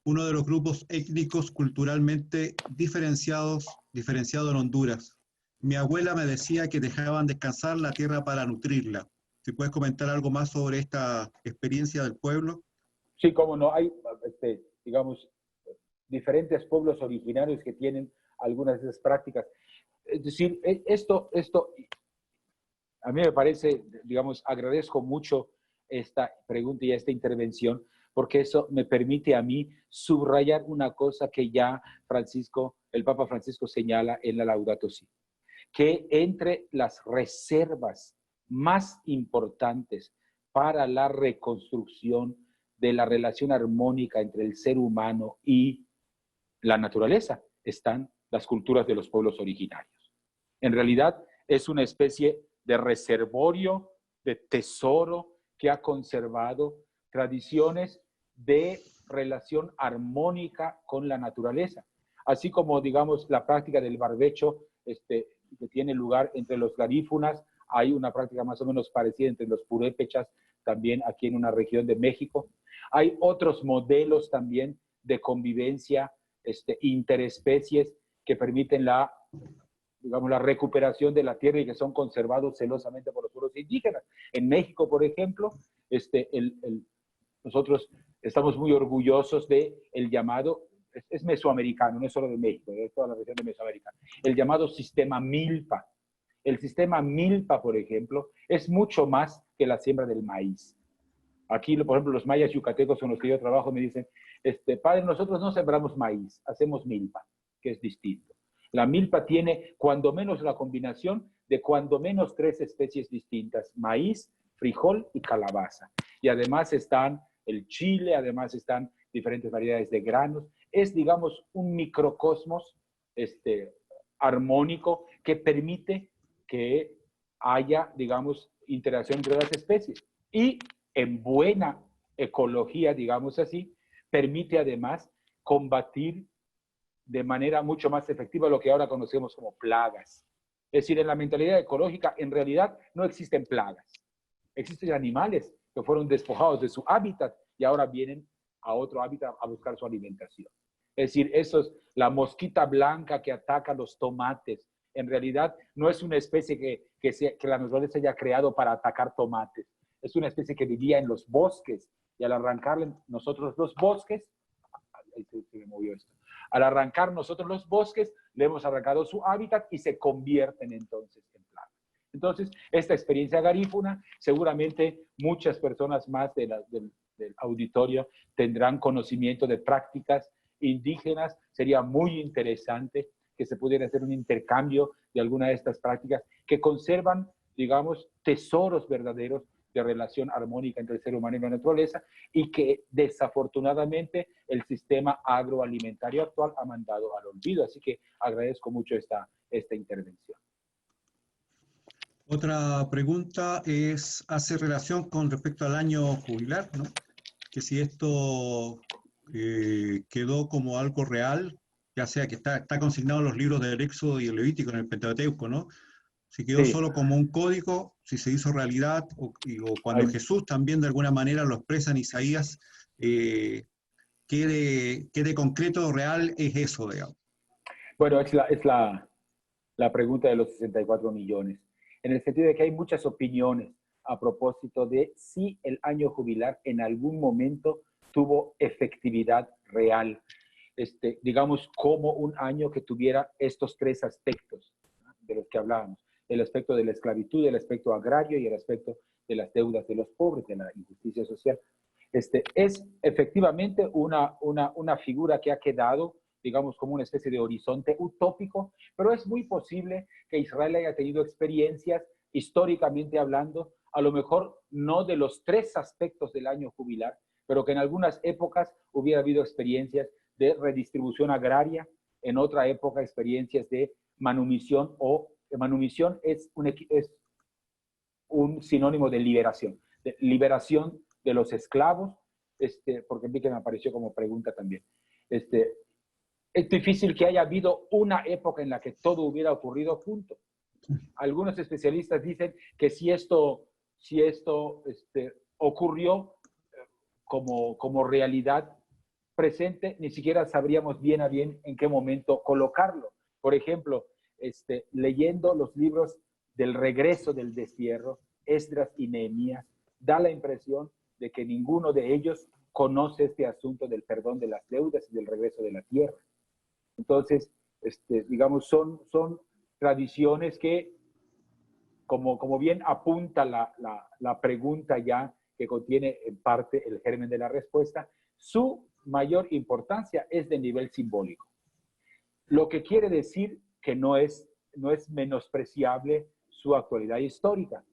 uno de los grupos étnicos culturalmente diferenciado en Honduras. Mi abuela me decía que dejaban descansar la tierra para nutrirla. ¿Si puedes comentar algo más sobre esta experiencia del pueblo? Sí, cómo no. Hay, digamos, diferentes pueblos originarios que tienen algunas de esas prácticas. Es decir, esto a mí me parece, digamos, agradezco mucho esta pregunta y esta intervención, porque eso me permite a mí subrayar una cosa que ya el Papa Francisco señala en la Laudato Si, que entre las reservas más importantes para la reconstrucción de la relación armónica entre el ser humano y la naturaleza están las culturas de los pueblos originarios. En realidad es una especie de reservorio, de tesoro que ha conservado tradiciones de relación armónica con la naturaleza. Así como, digamos, la práctica del barbecho que tiene lugar entre los garífunas, hay una práctica más o menos parecida entre los purépechas también aquí en una región de México. Hay otros modelos también de convivencia interespecies que permiten digamos, la recuperación de la tierra y que son conservados celosamente por los pueblos indígenas. En México, por ejemplo, nosotros estamos muy orgullosos del llamado, es mesoamericano, no es solo de México, es toda la región de Mesoamérica, el llamado sistema Milpa. El sistema Milpa, por ejemplo, es mucho más que la siembra del maíz. Aquí, por ejemplo, los mayas yucatecos con los que yo trabajo me dicen, padre, nosotros no sembramos maíz, hacemos milpa, que es distinto. La milpa tiene cuando menos la combinación de cuando menos 3 especies distintas, maíz, frijol y calabaza. Y además están el chile, además están diferentes variedades de granos. Es, digamos, un microcosmos armónico que permite que haya, digamos, interacción entre las especies. Y en buena ecología, digamos así, permite además combatir de manera mucho más efectiva lo que ahora conocemos como plagas. Es decir, en la mentalidad ecológica, en realidad no existen plagas. Existen animales que fueron despojados de su hábitat y ahora vienen a otro hábitat a buscar su alimentación. Es decir, la mosquita blanca que ataca los tomates, en realidad no es una especie que la naturaleza haya creado para atacar tomates. Es una especie que vivía en los bosques y al arrancarle nosotros los bosques, ahí se me movió esto. Al arrancar nosotros los bosques, le hemos arrancado su hábitat y se convierten entonces en plagas. Entonces, esta experiencia garífuna, seguramente muchas personas más del auditorio tendrán conocimiento de prácticas indígenas. Sería muy interesante que se pudiera hacer un intercambio de alguna de estas prácticas que conservan, digamos, tesoros verdaderos de relación armónica entre el ser humano y la naturaleza y que desafortunadamente el sistema agroalimentario actual ha mandado al olvido. Así que agradezco mucho esta intervención. Otra pregunta hace relación con respecto al año jubilar, ¿no? Que si esto quedó como algo real, ya sea que está consignado en los libros del Éxodo y el Levítico, en el Pentateuco, ¿no? Si quedó solo como un código, si se hizo realidad, o cuando Jesús también de alguna manera lo expresa en Isaías, ¿qué de concreto real es eso, digamos? Bueno, es la pregunta de los 64 millones, en el sentido de que hay muchas opiniones a propósito de si el año jubilar en algún momento tuvo efectividad real, digamos, como un año que tuviera estos 3 aspectos, ¿no?, de los que hablábamos. El aspecto de la esclavitud, el aspecto agrario y el aspecto de las deudas de los pobres, de la injusticia social. Es efectivamente una figura que ha quedado, digamos, como una especie de horizonte utópico, pero es muy posible que Israel haya tenido experiencias, históricamente hablando, a lo mejor no de los 3 aspectos del año jubilar, pero que en algunas épocas hubiera habido experiencias de redistribución agraria, en otra época experiencias de manumisión, o manumisión es un sinónimo de liberación de los esclavos, porque vi que me apareció como pregunta también. Es difícil que haya habido una época en la que todo hubiera ocurrido junto. Algunos especialistas dicen que si esto ocurrió como realidad presente, ni siquiera sabríamos bien a bien en qué momento colocarlo. Por ejemplo, leyendo los libros del regreso del destierro, Esdras y Nehemías, da la impresión de que ninguno de ellos conoce este asunto del perdón de las deudas y del regreso de la tierra. Entonces, digamos, son tradiciones que, como bien apunta la pregunta ya, que contiene en parte el germen de la respuesta, su mayor importancia es de nivel simbólico. Lo que quiere decir que no es menospreciable su actualidad histórica,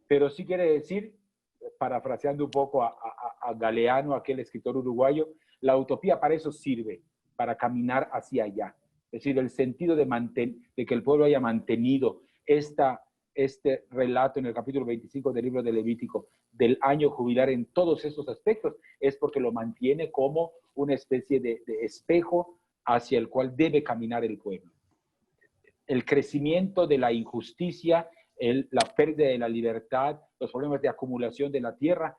pero sí quiere decir, parafraseando un poco a Galeano, aquel escritor uruguayo, la utopía para eso sirve, para caminar hacia allá. Es decir, el sentido de que el pueblo haya mantenido este relato en el capítulo 25 del libro de Levítico del año jubilar en todos estos aspectos, es porque lo mantiene como una especie de espejo hacia el cual debe caminar el pueblo. El crecimiento de la injusticia, la pérdida de la libertad, los problemas de acumulación de la tierra,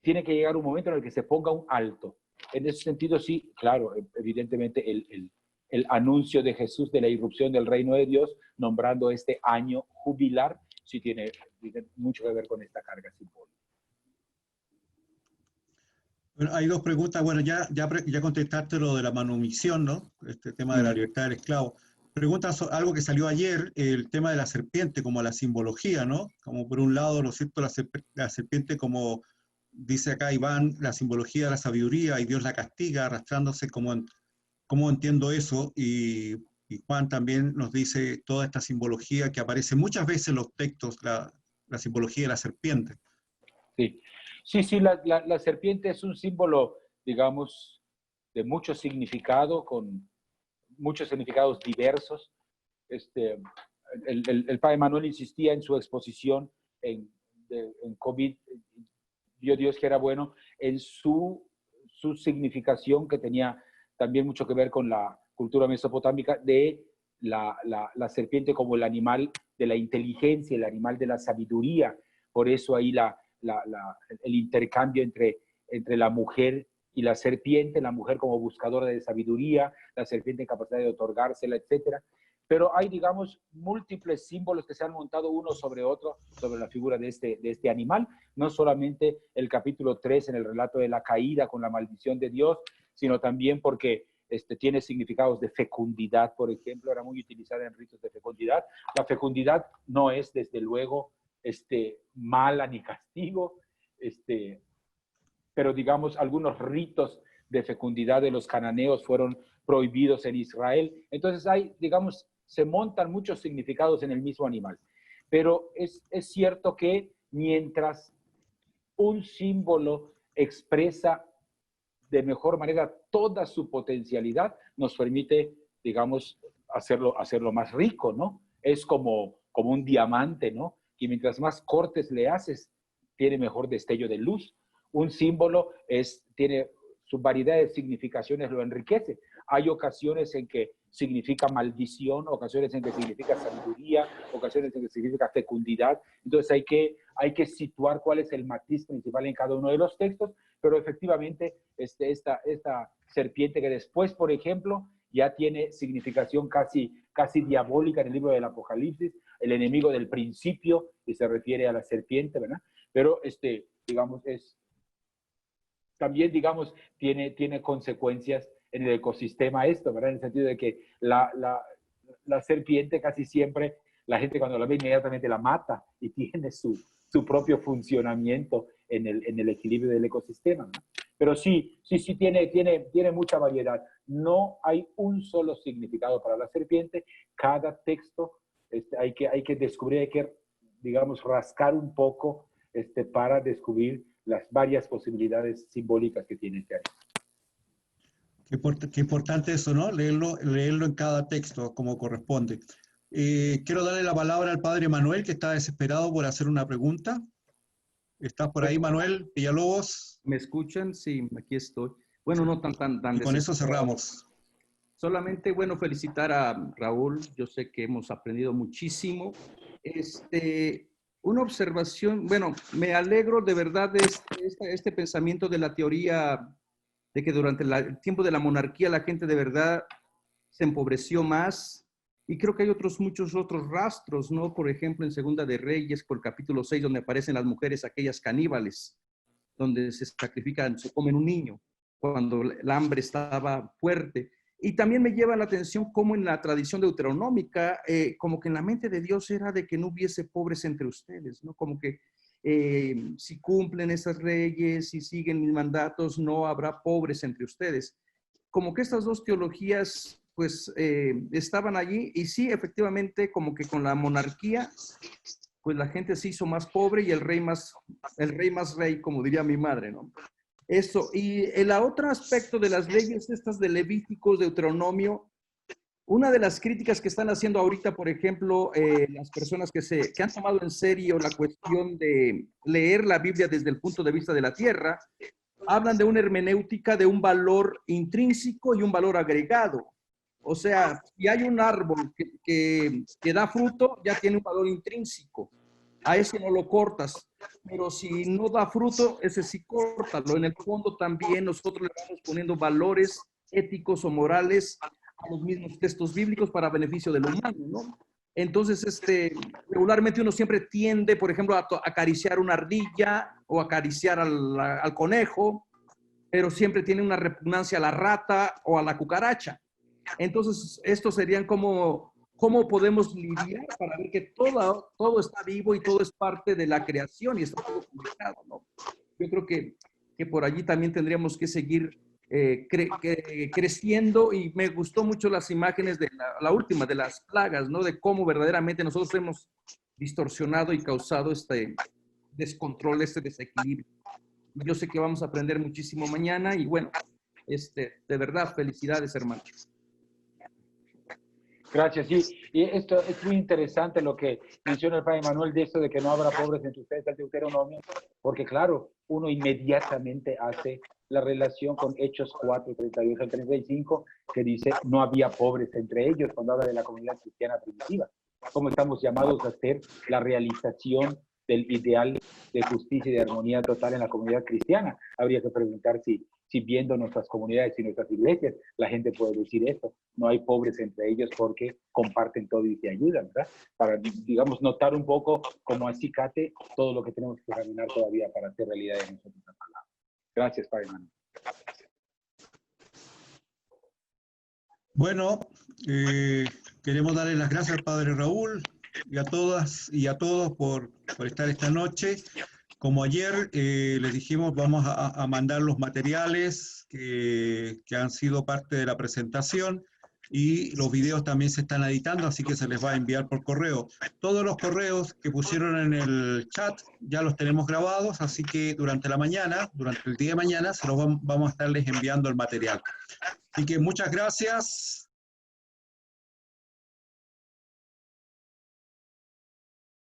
tiene que llegar un momento en el que se ponga un alto. En ese sentido, sí, claro, evidentemente el anuncio de Jesús de la irrupción del reino de Dios, nombrando este año jubilar, sí tiene mucho que ver con esta carga simbólica. Bueno, hay dos preguntas. Bueno, ya contestaste lo de la manumisión, ¿no? Este tema de la libertad del esclavo. Preguntas algo que salió ayer, el tema de la serpiente como la simbología, ¿no? Como por un lado, ¿no es cierto? La serpiente como dice acá Iván, la simbología de la sabiduría y Dios la castiga arrastrándose ¿cómo entiendo eso? Y Juan también nos dice toda esta simbología que aparece muchas veces en los textos, la simbología de la serpiente. Sí, la serpiente es un símbolo, digamos, de mucho significado, con muchos significados diversos. El padre Manuel insistía en su exposición en COVID, vio Dios que era bueno, en su significación, que tenía también mucho que ver con la cultura mesopotámica, de la serpiente como el animal de la inteligencia, el animal de la sabiduría. Por eso ahí el intercambio entre la mujer y la serpiente, la mujer como buscadora de sabiduría, la serpiente en capacidad de otorgársela, etc. Pero hay, digamos, múltiples símbolos que se han montado uno sobre otro, sobre la figura de este animal. No solamente el capítulo 3 en el relato de la caída con la maldición de Dios, sino también porque tiene significados de fecundidad, por ejemplo, era muy utilizada en ritos de fecundidad. La fecundidad no es, desde luego, mala ni castigo, pero digamos, algunos ritos de fecundidad de los cananeos fueron prohibidos en Israel. Entonces hay, digamos, se montan muchos significados en el mismo animal. Pero es cierto que mientras un símbolo expresa de mejor manera toda su potencialidad, nos permite, digamos, hacerlo más rico, ¿no? Es como un diamante, ¿no? Y mientras más cortes le haces, tiene mejor destello de luz. Un símbolo tiene su variedad de significaciones, lo enriquece. Hay ocasiones en que significa maldición, ocasiones en que significa sabiduría, ocasiones en que significa fecundidad. Entonces hay que situar cuál es el matiz principal en cada uno de los textos, pero efectivamente esta serpiente que después, por ejemplo, ya tiene significación casi diabólica en el libro del Apocalipsis, el enemigo del principio, y se refiere a la serpiente, ¿verdad? Pero digamos, también, digamos, tiene consecuencias en el ecosistema esto, ¿verdad? En el sentido de que la serpiente casi siempre, la gente cuando la ve inmediatamente la mata y tiene su propio funcionamiento en el equilibrio del ecosistema, ¿no? Pero sí tiene mucha variedad. No hay un solo significado para la serpiente. Cada texto hay que descubrir, hay que, digamos, rascar un poco para descubrir las varias posibilidades simbólicas que tiene este año. Qué importante eso, ¿no? Leerlo en cada texto como corresponde. Quiero darle la palabra al padre Manuel, que está desesperado por hacer una pregunta. ¿Estás por ahí, Manuel Villalobos? ¿Me escuchan? Sí, aquí estoy. Bueno, no tan y con eso cerramos. Solamente, bueno, felicitar a Raúl. Yo sé que hemos aprendido muchísimo. Una observación, bueno, me alegro de verdad de este pensamiento de la teoría de que durante el tiempo de la monarquía la gente de verdad se empobreció más. Y creo que hay muchos otros rastros, ¿no? Por ejemplo, en Segunda de Reyes, por el capítulo 6, donde aparecen las mujeres, aquellas caníbales, donde se sacrifican, se comen un niño, cuando el hambre estaba fuerte. Y también me llama la atención cómo en la tradición deuteronómica, como que en la mente de Dios era de que no hubiese pobres entre ustedes, ¿no? Como que si cumplen esas leyes, si siguen mis mandatos, no habrá pobres entre ustedes. Como que estas dos teologías pues estaban allí, y sí, efectivamente, como que con la monarquía, pues la gente se hizo más pobre y el rey más rey, como diría mi madre, ¿no? Eso, y el otro aspecto de las leyes estas de Levíticos, Deuteronomio, una de las críticas que están haciendo ahorita, por ejemplo, las personas que han tomado en serio la cuestión de leer la Biblia desde el punto de vista de la tierra, hablan de una hermenéutica de un valor intrínseco y un valor agregado. O sea, si hay un árbol que da fruto, ya tiene un valor intrínseco. a ese no lo cortas, pero si no da fruto, ese sí córtalo. En el fondo también nosotros le vamos poniendo valores éticos o morales a los mismos textos bíblicos para beneficio del humano, ¿no? Entonces, regularmente uno siempre tiende, por ejemplo, a acariciar una ardilla o acariciar al conejo, pero siempre tiene una repugnancia a la rata o a la cucaracha. Entonces, estos serían como cómo podemos lidiar para ver que todo está vivo y todo es parte de la creación y está todo conectado, ¿no? Yo creo que por allí también tendríamos que seguir creciendo, y me gustó mucho las imágenes de la última, de las plagas, ¿no? De cómo verdaderamente nosotros hemos distorsionado y causado este descontrol, este desequilibrio. Yo sé que vamos a aprender muchísimo mañana y bueno, de verdad, felicidades, hermanos. Gracias, sí. Y esto es muy interesante lo que menciona el Padre Manuel de esto de que no habrá pobres entre ustedes, del Deuteronomio, porque claro, uno inmediatamente hace la relación con Hechos 4, 38 al 35, que dice no había pobres entre ellos, cuando habla de la comunidad cristiana primitiva. Como estamos llamados a hacer la realización del ideal de justicia y de armonía total en la comunidad cristiana. Habría que preguntar si viendo nuestras comunidades y nuestras iglesias, la gente puede decir esto. No hay pobres entre ellos porque comparten todo y se ayudan, ¿verdad? Para, digamos, notar un poco como acicate todo lo que tenemos que caminar todavía para hacer realidad de nosotros la palabra. Gracias, Padre Manuel. Bueno, queremos darle las gracias al Padre Raúl y a todas y a todos por estar esta noche. Como ayer les dijimos, vamos a mandar los materiales que han sido parte de la presentación, y los videos también se están editando, así que se les va a enviar por correo. Todos los correos que pusieron en el chat ya los tenemos grabados, así que durante la mañana, durante el día de mañana, se los vamos a estarles enviando el material. Así que muchas gracias